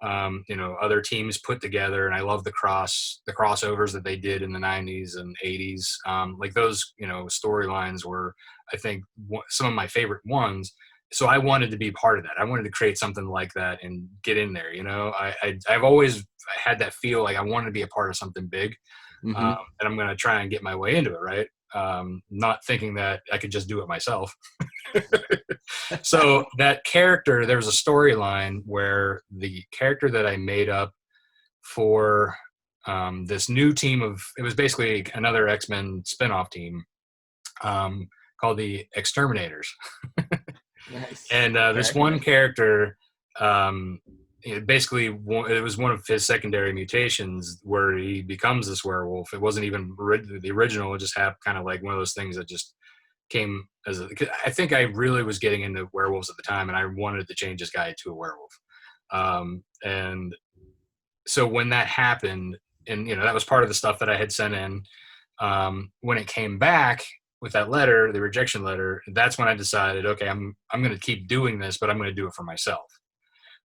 C: other teams put together, and I love the crossovers that they did in the 90s and 80s. Like those storylines were, I think, some of my favorite ones. So I wanted to be part of that. I wanted to create something like that and get in there. I've always had that feel like I wanted to be a part of something big, and I'm going to try and get my way into it, right? Not thinking that I could just do it myself. So that character, there was a storyline where the character that I made up for this new team it was basically another X-Men spinoff team called the Exterminators.
B: Nice.
C: And this one character, basically, it was one of his secondary mutations where he becomes this werewolf. It wasn't even the original. It just happened, kind of like one of those things that just came I think I really was getting into werewolves at the time, and I wanted to change this guy to a werewolf. And so when that happened, and that was part of the stuff that I had sent in, when it came back with that letter, the rejection letter, that's when I decided, okay, I'm going to keep doing this, but I'm going to do it for myself.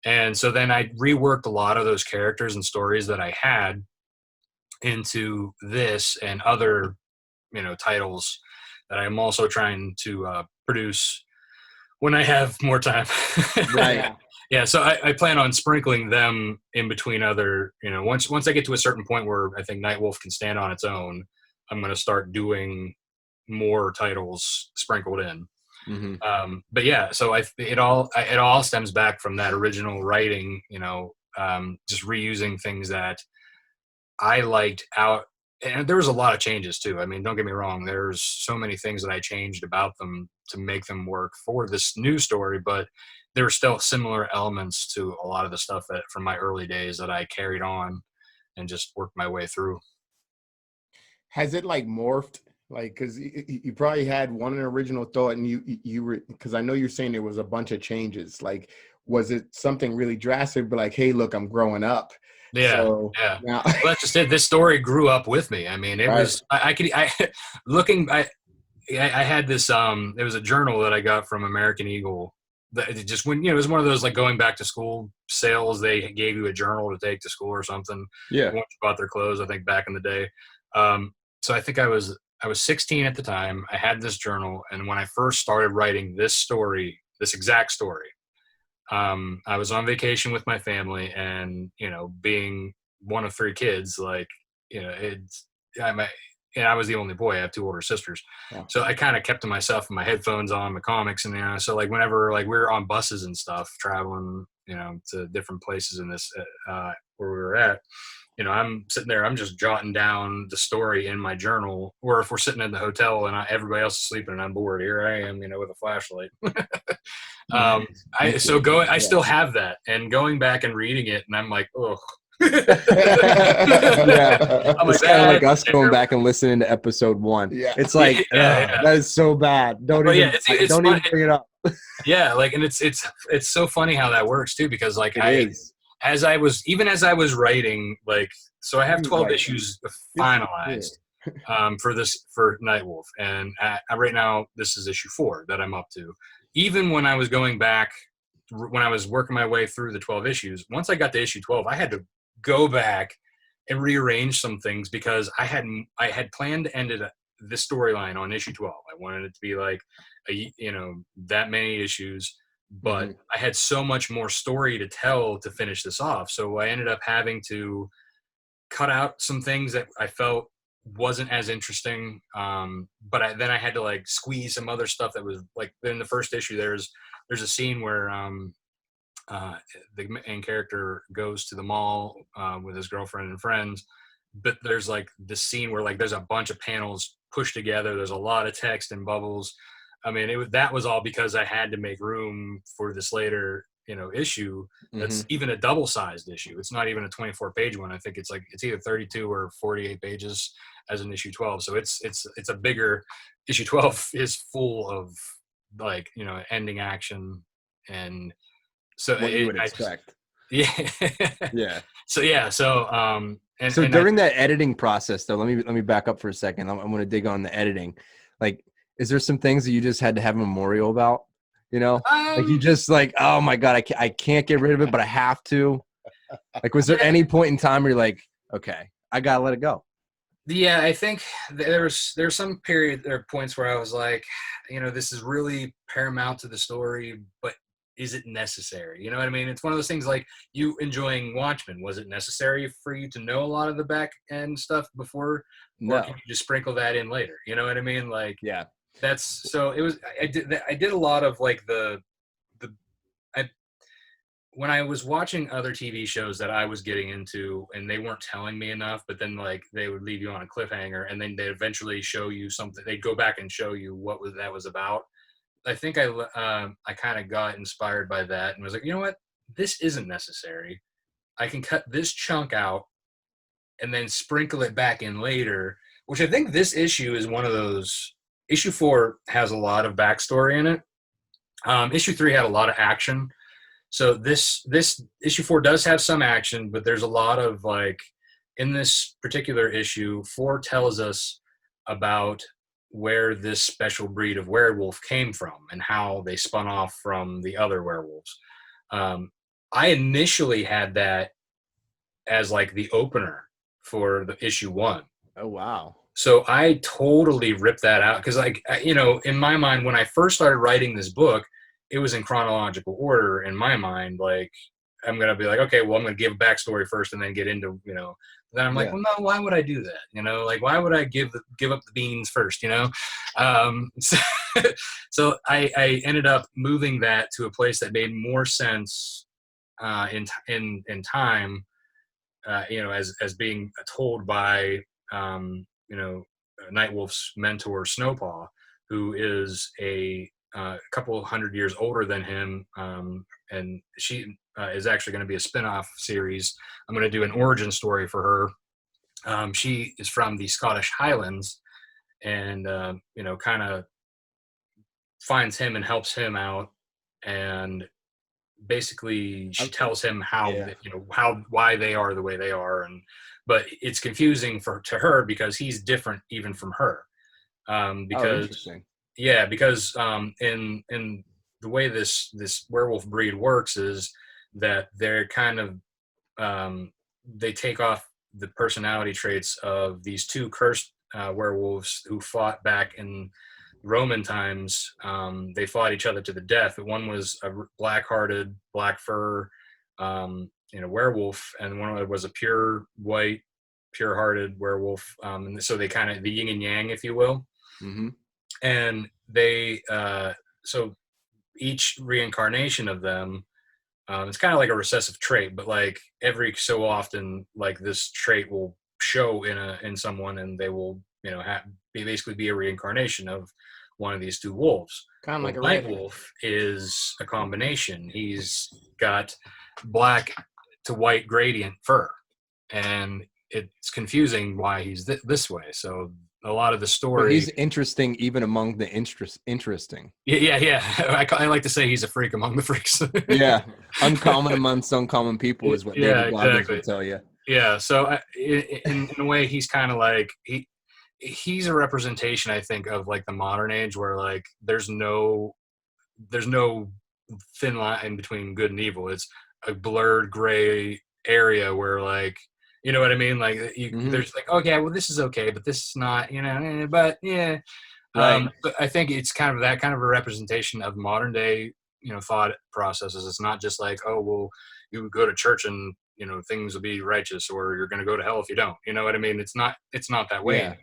C: And so then I reworked a lot of those characters and stories that I had into this and other, titles that I'm also trying to produce when I have more time.
D: Right.
C: Yeah. So I plan on sprinkling them in between other, once I get to a certain point where I think Nightwolf can stand on its own, I'm going to start doing more titles sprinkled in. But yeah, so it all stems back from that original writing, just reusing things that I liked out. And there was a lot of changes too. I mean, don't get me wrong. There's so many things that I changed about them to make them work for this new story, but there were still similar elements to a lot of the stuff that from my early days that I carried on and just worked my way through.
B: Has it like morphed? Like, because you probably had one original thought, and you were, because I know you're saying there was a bunch of changes. Like, was it something really drastic? But like, hey, look, I'm growing up.
C: Yeah,
B: so,
C: yeah.
B: Now,
C: well, that's just it. This story grew up with me. I mean, it was. I had this. It was a journal that I got from American Eagle. That it just when it was one of those like going back to school sales. They gave you a journal to take to school or something.
D: Yeah.
C: Once you bought their clothes, I think back in the day. So I think I was 16 at the time. I had this journal, and when I first started writing this exact story, I was on vacation with my family, and being one of 3 kids, like I was the only boy. I have 2 older sisters, so I kind of kept to myself with my headphones on, my comics, and so like whenever like we were on buses and stuff, traveling, to different places in this where we were at. I'm sitting there, I'm just jotting down the story in my journal, or if we're sitting in the hotel and everybody else is sleeping and I'm bored, here I am, with a flashlight. I still have that, and going back and reading it, and I'm like, oh.
D: Yeah, it's kind of like us going back and listening to episode 1. Yeah, it's like that is so bad. Don't even bring it up.
C: Yeah, like, and it's so funny how that works too, because like as I was writing, like, so I have 12 issues finalized for Nightwolf, and right now this is issue 4 that I'm up to. Even when I was going back, when I was working my way through the 12 issues, once I got to issue 12, I had to go back and rearrange some things, because I had planned to end this storyline on issue 12. I wanted it to be like that many issues, but I had so much more story to tell to finish this off. So I ended up having to cut out some things that I felt wasn't as interesting. But then I had to like squeeze some other stuff that was like in the first issue. There's a scene where the main character goes to the mall with his girlfriend and friends, but there's like this scene where like there's a bunch of panels pushed together. There's a lot of text and bubbles. I mean, that was all because I had to make room for this later, issue. That's even a double-sized issue. It's not even a 24-page one. I think it's either 32 or 48 pages as an issue 12. So it's a bigger issue. 12 is full of like, ending action, and so
D: what you would expect.
C: Yeah. So during
D: that editing process, though, let me back up for a second. I'm going to dig on the editing. Like, is there some things that you just had to have a memorial about? You know, like you just like, oh my God, I can't get rid of it, but I have to. Like, was there any point in time where you're like, okay, I gotta let it go?
C: Yeah, I think there's some period or points where I was like, this is really paramount to the story, but is it necessary? You know what I mean? It's one of those things like you enjoying Watchmen. Was it necessary for you to know a lot of the back end stuff before, or
D: No.
C: can you just sprinkle that in later? You know what I mean? Like,
D: Yeah.
C: that's so it was. I did a lot of like the I when I was watching other TV shows that I was getting into and they weren't telling me enough, but then like they would leave you on a cliffhanger and then they eventually show you something. They'd go back and show you what that was about. I think I kind of got inspired by that and was like, you know what? This isn't necessary. I can cut this chunk out and then sprinkle it back in later, which I think this issue is one of those. Issue 4 has a lot of backstory in it. Issue 3 had a lot of action. So this issue 4 does have some action, but there's a lot of like in this particular issue, 4 tells us about where this special breed of werewolf came from and how they spun off from the other werewolves. I initially had that as like the opener for the issue 1.
D: Oh, wow.
C: So I totally ripped that out because like, in my mind, when I first started writing this book, it was in chronological order in my mind. Like, I'm going to be like, okay, well, I'm going to give a backstory first and then get into, then I'm like, well, no, why would I do that? Like, why would I give up the beans first, So I ended up moving that to a place that made more sense in time, as being told by, Nightwolf's mentor, Snowpaw, who is a couple of 100 years older than him, and she is actually going to be a spin-off series. I'm going to do an origin story for her. She is from the Scottish Highlands and, kind of finds him and helps him out. And basically she tells him why they are the way they are. But it's confusing to her because he's different even from her. Because in the way this werewolf breed works is that they're kind of they take off the personality traits of these 2 cursed werewolves who fought back in Roman times. They fought each other to the death. One was a black-hearted, black fur werewolf, and one was a pure white, pure-hearted werewolf. And so they kind of the yin and yang, if you will.
D: Mm-hmm.
C: And they so each reincarnation of them, it's kind of like a recessive trait, but like every so often, like this trait will show in someone, and they will basically be a reincarnation of one of these 2 wolves.
B: Kind of like a
C: Night Wolf is a combination. He's got black to white gradient fur, and it's confusing why he's this way. So a lot of the story.
D: But he's interesting even among the interesting.
C: Yeah. I like to say he's a freak among the freaks.
D: Yeah, uncommon amongst uncommon people is what David Goggins would tell you.
C: Yeah, so in a way, he's kind of like he's a representation, I think, of like the modern age where like there's no thin line between good and evil. It's a blurred gray area where like, you know what I mean? Like there's like, okay, well this is okay, but this is not, but yeah. Right. But I think it's kind of that kind of a representation of modern day, thought processes. It's not just like, oh, well, you go to church and, things will be righteous, or you're going to go to hell if you don't. You know what I mean? It's not that way.
D: Yeah.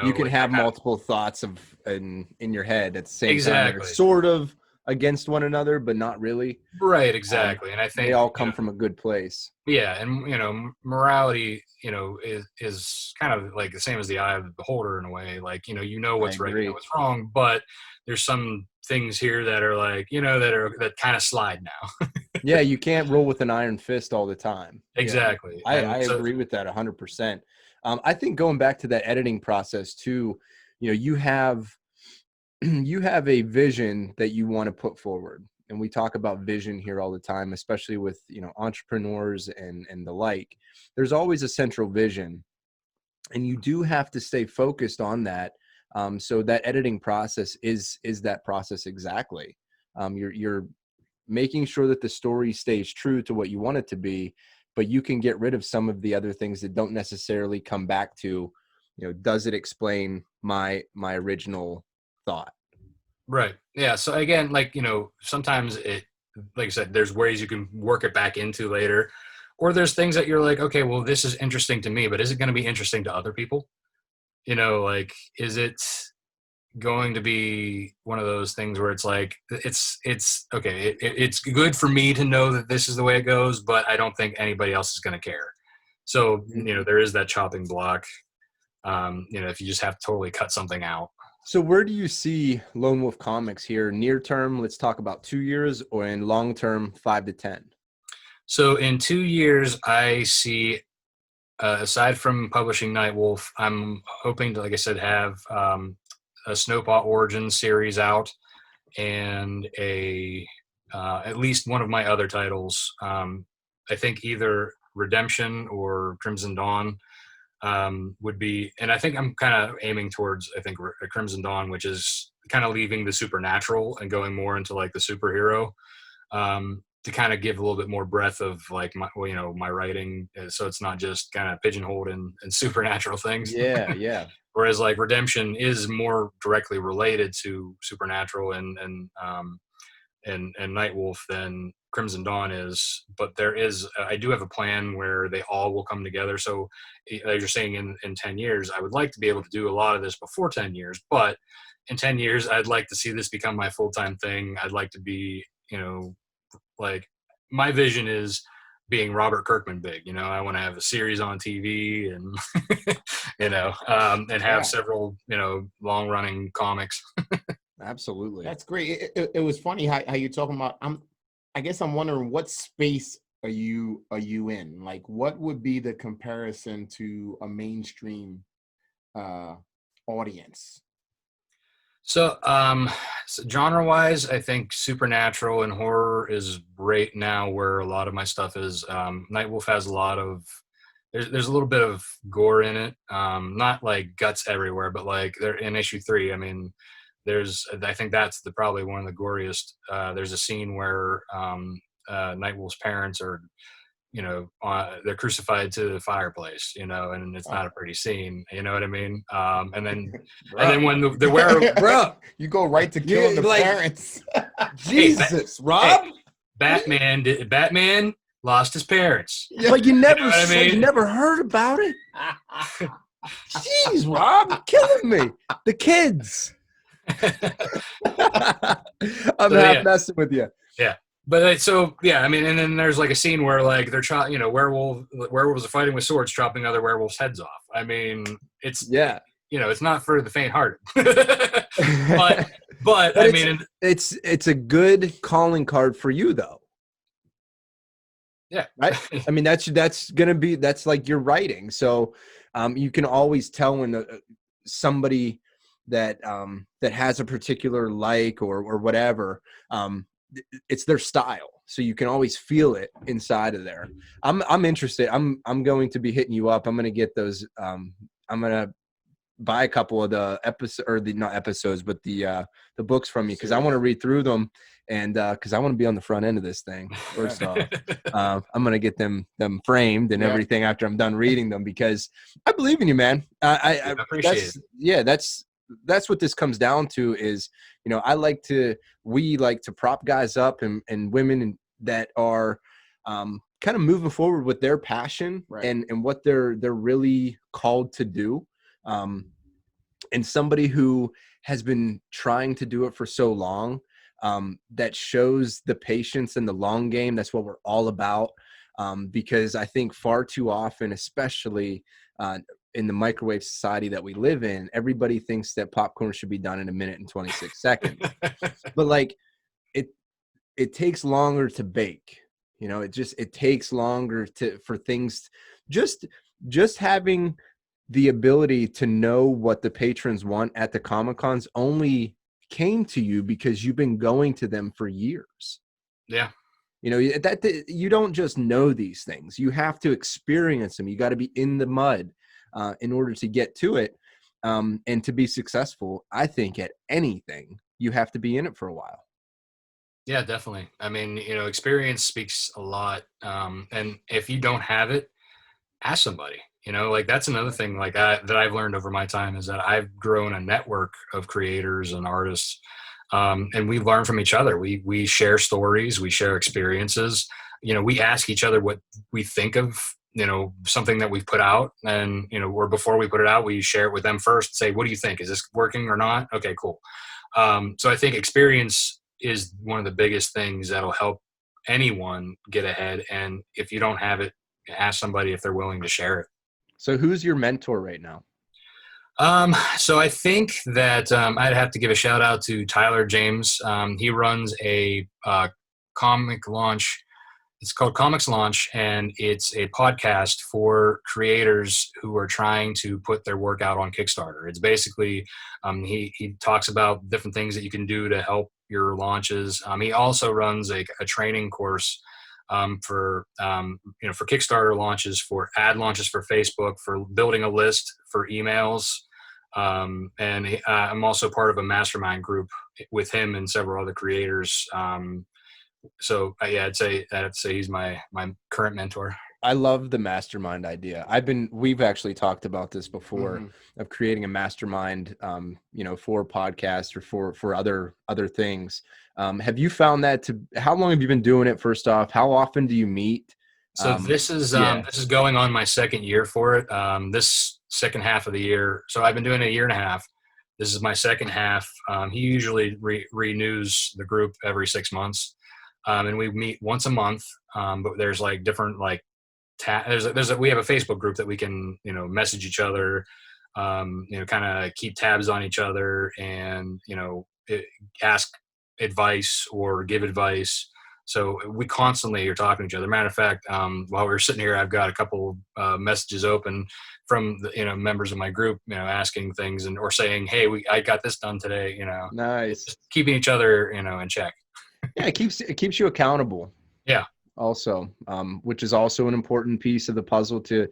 D: You can have multiple thoughts in your head at the same time. They're sort of against one another, but not really.
C: Right, exactly. And I think
D: they all come from a good place.
C: Yeah, and morality, is kind of like the same as the eye of the beholder in a way. Like, what's right, what's wrong, but there's some things here that are like, that kind of slide now.
D: Yeah, you can't rule with an iron fist all the time.
C: Exactly.
D: Yeah. I agree with that 100%. I think going back to that editing process too, you have a vision that you want to put forward. And we talk about vision here all the time, especially with, entrepreneurs and the like. There's always a central vision, and you do have to stay focused on that. So that editing process is that process exactly. You're making sure that the story stays true to what you want it to be, but you can get rid of some of the other things that don't necessarily come back to, does it explain my original thought?
C: Right. Yeah. So again, like, sometimes like I said, there's ways you can work it back into later, or there's things that you're like, okay, well, this is interesting to me, but is it going to be interesting to other people? Like, is it going to be one of those things where it's like, it's okay. It's good for me to know that this is the way it goes, but I don't think anybody else is going to care. So, there is that chopping block. If you just have to totally cut something out.
D: So where do you see Lone Wolf Comics here? Near term, let's talk about 2 years, or in long term, 5 to 10?
C: So in 2 years, I see, aside from publishing Nightwolf, I'm hoping to, like I said, have a Snowpaw Origins series out, and at least one of my other titles. I think either Redemption or Crimson Dawn would be, and I think I'm kind of aiming towards, I think, a Crimson Dawn, which is kind of leaving the supernatural and going more into like the superhero, to kind of give a little bit more breadth of like my writing, so it's not just kind of pigeonholed in supernatural things.
D: Yeah.
C: Whereas like Redemption is more directly related to supernatural and Nightwolf than Crimson Dawn is. But I do have a plan where they all will come together. So as you're saying, in 10 years, I would like to be able to do a lot of this before 10 years, but in 10 years, I'd like to see this become my full-time thing. I'd like to be, like, my vision is being Robert Kirkman big. I want to have a series on TV and, and have several, long running comics.
D: Absolutely.
B: That's great. It was funny how you're talking about. I guess I'm wondering, what space are you in? Like, what would be the comparison to a mainstream audience?
C: So, genre-wise, I think supernatural and horror is right now where a lot of my stuff is. Nightwolf has a lot of, there's a little bit of gore in it. Not like guts everywhere, but like they're in issue 3. I mean, I think that's probably one of the goriest. There's a scene where Nightwolf's parents are, they're crucified to the fireplace, and it's not a pretty scene. You know what I mean? And then when the werewolf,
B: bro, you go right to killing the parents.
D: Jesus, Rob.
C: Batman lost his parents.
D: But you never
C: you
D: never heard about it. Jeez, Rob, you're killing me. The kids. I'm half messing with you.
C: Yeah. But I mean, and then there's like a scene where like they're werewolves are fighting with swords, chopping other werewolves' heads off. I mean, it's it's not for the faint-hearted. but I mean,
D: it's a good calling card for you though.
C: Yeah.
D: Right. I mean, that's like your writing. So you can always tell when somebody that has a particular like or whatever, it's their style. So you can always feel it inside of there. I'm interested. I'm going to be hitting you up. I'm going to get those. I'm going to buy a couple of the not episodes, but the books from you, because I want to read through them, and because I want to be on the front end of this thing. First off, I'm going to get them framed and everything after I'm done reading them, because I believe in you, man. I appreciate it. Yeah, that's what this comes down to is, we like to prop guys up and women that are kind of moving forward with their passion and what they're really called to do. And somebody who has been trying to do it for so long, that shows the patience and the long game. That's what we're all about. Because I think far too often, especially in the microwave society that we live in, everybody thinks that popcorn should be done in 1 minute and 26 seconds. But like it takes longer to bake. It takes longer for things. Just having the ability to know what the patrons want at the Comic-Cons only came to you because you've been going to them for years.
C: Yeah.
D: That you don't just know these things. You have to experience them. You got to be in the mud in order to get to it. And to be successful, I think at anything, you have to be in it for a while.
C: Yeah, definitely. I mean, experience speaks a lot. And if you don't have it, ask somebody. Like that's another thing like that I've learned over my time is that I've grown a network of creators and artists, and we learn from each other. We share stories, we share experiences. We ask each other what we think of something that we've put out, and or before we put it out, we share it with them first. Say, what do you think? Is this working or not? Okay, cool. So I think experience is one of the biggest things that'll help anyone get ahead. And if you don't have it, ask somebody if they're willing to share it.
D: So who's your mentor right now?
C: So I think that I'd have to give a shout out to Tyler James. He runs a comic launch. It's called Comics Launch, and it's a podcast for creators who are trying to put their work out on Kickstarter. It's basically he talks about different things that you can do to help your launches. He also runs a training course for Kickstarter launches, for ad launches for Facebook, for building a list for emails. And I'm also part of a mastermind group with him and several other creators. So yeah, I'd say he's my current mentor.
D: I love the mastermind idea. We've actually talked about this before, of creating a mastermind, for podcasts or for other things. Have you found that how long have you been doing it? First off, how often do you meet?
C: So this is going on my second year for it. This second half of the year. So I've been doing it a year and a half. This is my second half. He usually renews the group every 6 months. And we meet once a month. But there's like different like we have a Facebook group that we can, message each other, kind of keep tabs on each other and, ask advice or give advice. So we constantly are talking to each other. Matter of fact, while we're sitting here, I've got a couple messages open from the, members of my group, asking things or saying, hey, I got this done today,
D: Nice.
C: Just keeping each other, in check.
D: Yeah. It keeps you accountable.
C: Yeah.
D: Also, which is also an important piece of the puzzle to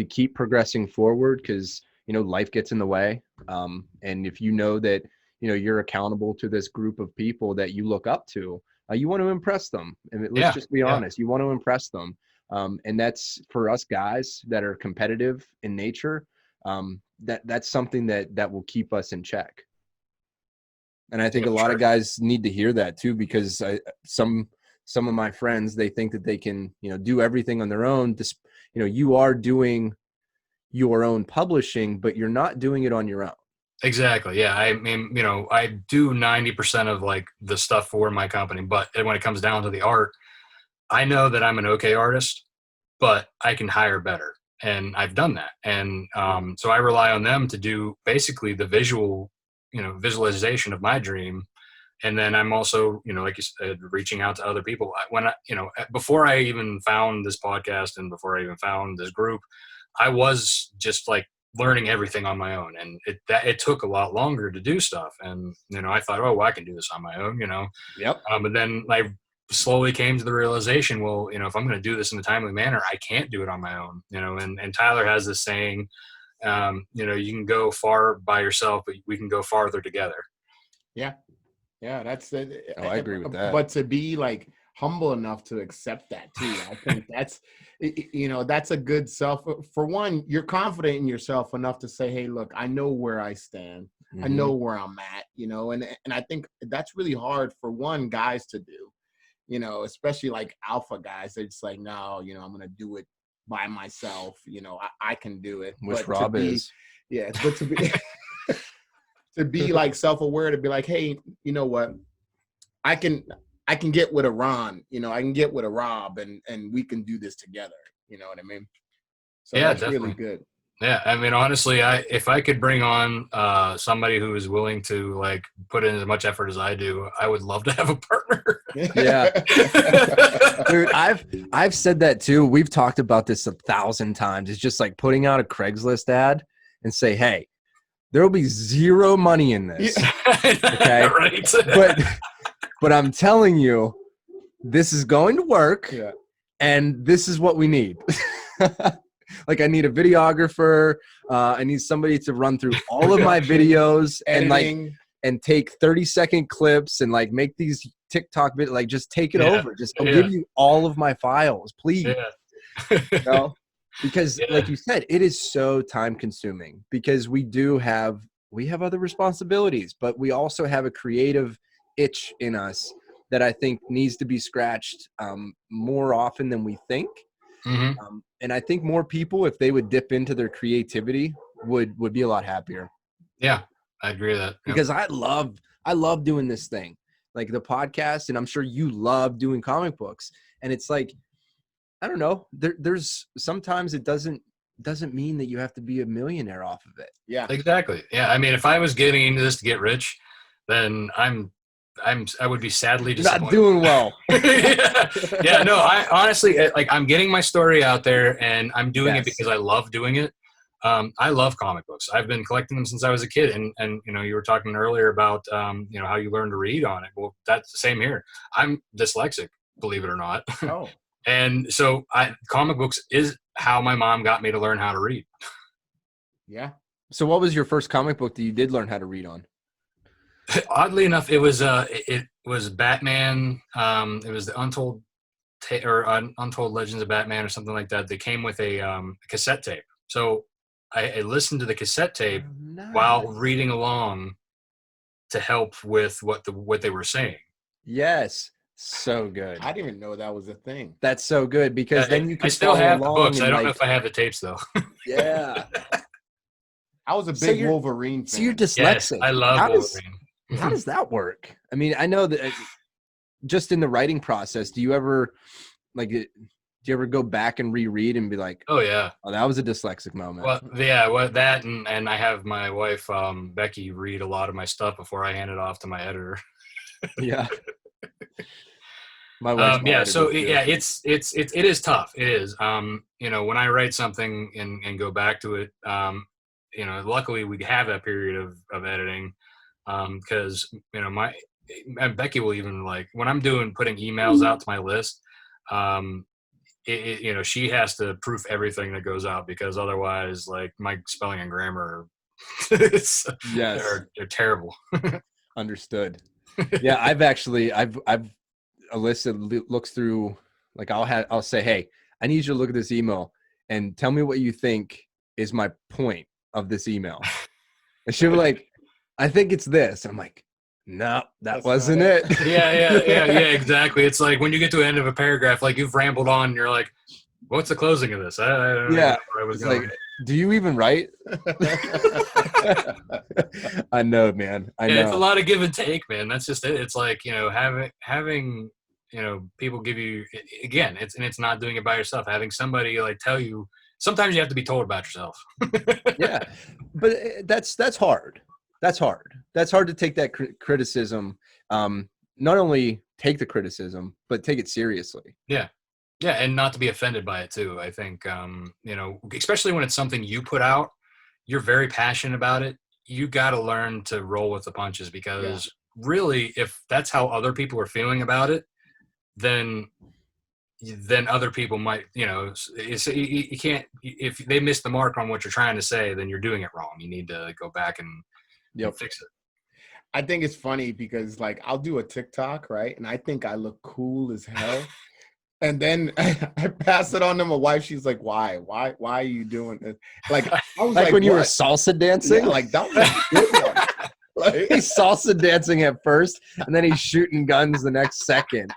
D: keep progressing forward, because life gets in the way, and if you know that you're accountable to this group of people that you look up to, you want to impress them, and let's just be honest, you want to impress them, and that's for us guys that are competitive in nature. That's something that will keep us in check, and I think a lot of guys need to hear that too, because some of my friends, they think that they can, do everything on their own. You are doing your own publishing, but you're not doing it on your own.
C: Exactly. Yeah. I mean, I do 90% of like the stuff for my company, but when it comes down to the art, I know that I'm an okay artist, but I can hire better. And I've done that. And so I rely on them to do basically the visualization of my dream. And then I'm also, like you said, reaching out to other people. Before I even found this podcast and before I even found this group, I was just like learning everything on my own. And it took a lot longer to do stuff. And, I thought, oh, well, I can do this on my own,
D: Yep.
C: But then I slowly came to the realization, well, if I'm going to do this in a timely manner, I can't do it on my own, and Tyler has this saying, you can go far by yourself, but we can go farther together.
B: Yeah. Yeah, that's it.
D: I agree with that.
B: But to be like humble enough to accept that too, I think that's a good self. For one, you're confident in yourself enough to say, hey, look, I know where I stand. I know where I'm at, and I think that's really hard for guys to do, especially like alpha guys. They're just like, no, I'm going to do it by myself. I can do it.
D: Which Rob is.
B: Yeah. But to be, to be like self-aware, to be like, hey, you know what? I can get with a Ron, I can get with a Rob and we can do this together. You know what I mean? So
C: yeah,
B: that's
C: definitely.
B: really good.
C: Yeah. I mean, honestly, if I could bring on somebody who is willing to like put in as much effort as I do, I would love to have a partner.
D: Yeah. Dude, I've said that too. We've talked about this 1,000 times. It's just like putting out a Craigslist ad and say, hey, there will be zero money in this. Okay.
C: Right.
D: But I'm telling you, this is going to work.
B: Yeah.
D: And this is what we need. Like I need a videographer. I need somebody to run through all of my videos and
B: editing.
D: like and take 30-second clips and like make these TikTok videos, like just take it over. Just I'll give you all of my files, please.
C: Yeah.
D: You know? Because like you said, it is so time consuming because we have other responsibilities, but we also have a creative itch in us that I think needs to be scratched more often than we think.
C: Mm-hmm.
D: And I think more people, if they would dip into their creativity, would be a lot happier.
C: Yeah, I agree with that. Yep.
D: Because I love doing this thing, like the podcast, and I'm sure you love doing comic books. And it's like, I don't know, there's sometimes it doesn't mean that you have to be a millionaire off of it.
B: Yeah,
C: exactly. Yeah, I mean, if I was getting into this to get rich, then I would be sadly disappointed.
D: Not doing well.
C: Yeah, no, I honestly, like, I'm getting my story out there and I'm doing it because I love doing it. I love comic books. I've been collecting them since I was a kid. And you know, you were talking earlier about, you know, how you learn to read on it. Well, that's the same here. I'm dyslexic, believe it or not.
B: Oh.
C: And so comic books is how my mom got me to learn how to read.
B: Yeah.
D: So what was your first comic book that you did learn how to read on?
C: Oddly enough, it was Batman. It was the Untold Legends of Batman or something like that. They came with a cassette tape. So I listened to the cassette tape while reading along to help with what they were saying.
D: Yes. So good.
B: I didn't even know that was a thing.
D: That's so good because then you can
C: I still have the books. I don't
D: like,
C: know if I have the tapes though.
D: Yeah.
B: I was a big Wolverine fan.
D: So you're dyslexic.
C: Yes, I love Wolverine.
D: How does that work? I mean, I know that just in the writing process, do you ever go back and reread and be like,
C: oh yeah,
D: that was a dyslexic moment?
C: Well, yeah, that and I have my wife Becky read a lot of my stuff before I hand it off to my editor.
D: Yeah. My wife.
C: Yeah. So yeah, it is tough. It is. You know, when I write something and go back to it, you know, luckily we have that period of editing, because you know and Becky will even, like, when I'm putting emails out to my list, you know, she has to proof everything that goes out because otherwise, like, my spelling and grammar, they're terrible.
D: Understood. Yeah, I've Alyssa looks through, like, I'll say, hey, I need you to look at this email and tell me what you think is my point of this email. And she'll be like, I think it's this. I'm like, no, that wasn't it.
C: Yeah, exactly. It's like when you get to the end of a paragraph, like, you've rambled on and you're like, what's the closing of this? I don't know where I was going.
D: Like, do you even write? I know, man. I know.
C: It's a lot of give and take, man. That's just it. It's like, you know, having you know, people give you, again, it's not doing it by yourself. Having somebody like tell you, sometimes you have to be told about yourself.
D: Yeah, but that's hard. That's hard. That's hard to take that criticism. Not only take the criticism, but take it seriously.
C: Yeah. Yeah, and not to be offended by it too. I think, you know, especially when it's something you put out, you're very passionate about it. You got to learn to roll with the punches because really, if that's how other people are feeling about it, then other people might, you know, you can't, if they miss the mark on what you're trying to say, then you're doing it wrong. You need to go back and fix it.
B: I think it's funny because, like, I'll do a TikTok, right? And I think I look cool as hell. And then I pass it on to my wife. She's like, why are you doing this? Like, I was
D: like when you were salsa dancing?
B: Yeah, like, that was a good one. Like,
D: he's salsa dancing at first, and then he's shooting guns the next second.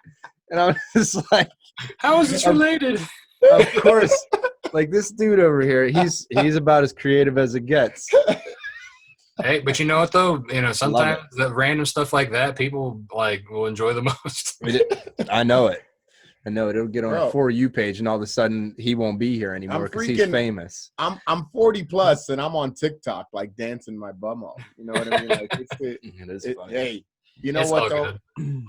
D: And I was just like,
C: how is this related?
D: Of course. Like, this dude over here, he's about as creative as it gets.
C: Hey, but you know what though? You know, sometimes the random stuff like that, people like will enjoy the most.
D: I know it. It'll get on a For You page, and all of a sudden he won't be here anymore because he's famous.
B: I'm 40 plus, and I'm on TikTok, like, dancing my bum off. You know what I mean? Like,
D: it is funny.
B: Hey, you know what though?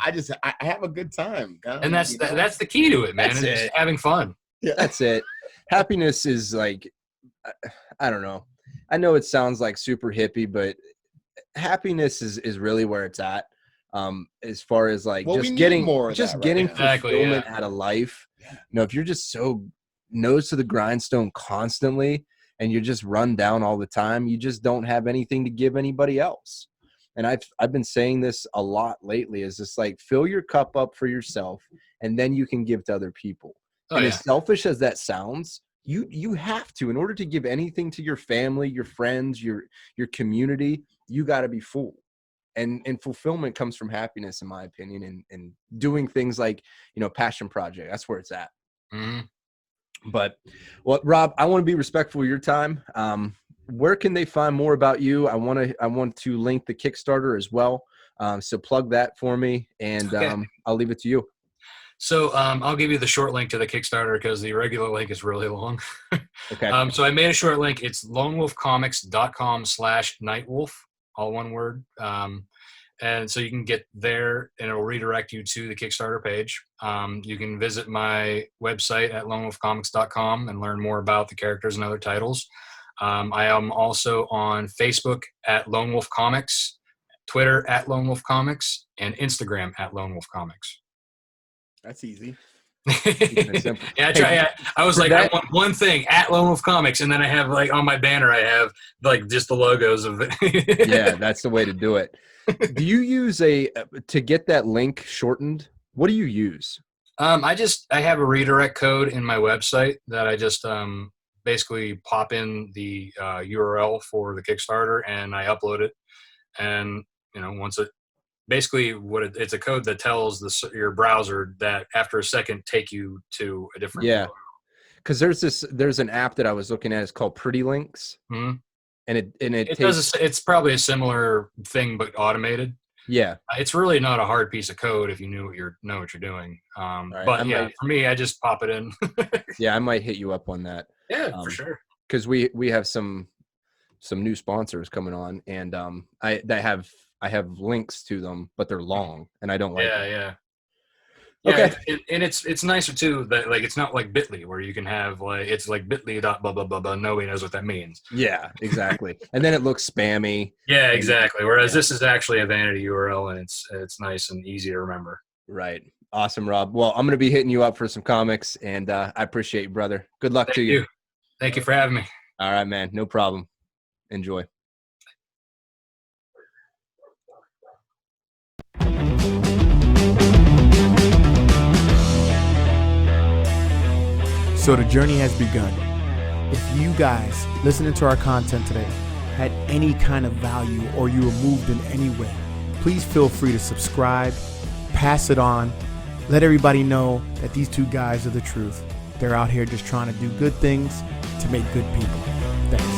B: I have a good time,
C: and that's the key to it, man. It's just having fun.
B: Yeah,
D: that's it. Happiness is like, I don't know. I know it sounds like super hippie, but happiness is really where it's at. As far as like getting fulfillment out of life. Yeah. You know, if you're just so nose to the grindstone constantly and you're just run down all the time, you just don't have anything to give anybody else. and I've been saying this a lot lately, is just like, fill your cup up for yourself, and then you can give to other people.
C: Oh,
D: and
C: yeah.
D: as selfish as that sounds, you have to, in order to give anything to your family, your friends, your community, you got to be full. And fulfillment comes from happiness, in my opinion, and doing things like, passion project. That's where it's at.
C: Mm-hmm.
D: But, well, Rob, I want to be respectful of your time. Where can they find more about you? I want to link the Kickstarter as well. So plug that for me, and
C: Okay.
D: I'll leave it to you.
C: So I'll give you the short link to the Kickstarter because the regular link is really long.
D: Okay.
C: So I made a short link. It's lonewolfcomics.com/nightwolf, all one word. And so you can get there, and it'll redirect you to the Kickstarter page. You can visit my website at lonewolfcomics.com and learn more about the characters and other titles. I am also on Facebook at Lone Wolf Comics, Twitter at Lone Wolf Comics, and Instagram at Lone Wolf Comics.
B: That's easy.
C: Yeah, I was like, I want one thing at Lone Wolf Comics, and then I have like on my banner, I have like just the logos of it.
D: Yeah, that's the way to do it. Do you use to get that link shortened? What do you use?
C: I have a redirect code in my website that I just basically pop in the URL for the Kickstarter, and I upload it. And once it basically it's a code that tells your browser that after a second take you to a different.
D: Yeah, because there's an app that I was looking at. It's called Pretty Links.
C: Mm-hmm.
D: And
C: it's probably a similar thing but automated.
D: Yeah,
C: it's really not a hard piece of code if you know what you're doing.
D: Right.
C: But for me, I just pop it in.
D: Yeah, I might hit you up on that.
C: Yeah, for sure.
D: Because we have some new sponsors coming on, and I have links to them, but they're long, and I don't like them.
C: Yeah.
D: Okay.
C: Yeah, and it's nicer too that like it's not like Bitly where you can have like it's like Bitly dot blah blah blah blah. Nobody knows what that means.
D: Yeah, exactly. And then it looks spammy.
C: Yeah, exactly. Whereas this is actually a vanity URL, and it's nice and easy to remember.
D: Right. Awesome, Rob. Well, I'm going to be hitting you up for some comics, and I appreciate you, brother. Good luck to you.
C: Thank you for having me.
D: All right, man. No problem. Enjoy.
E: So the journey has begun. If you guys listening to our content today had any kind of value or you were moved in any way, please feel free to subscribe, pass it on, let everybody know that these two guys are the truth. They're out here just trying to do good things to make good people. Thanks.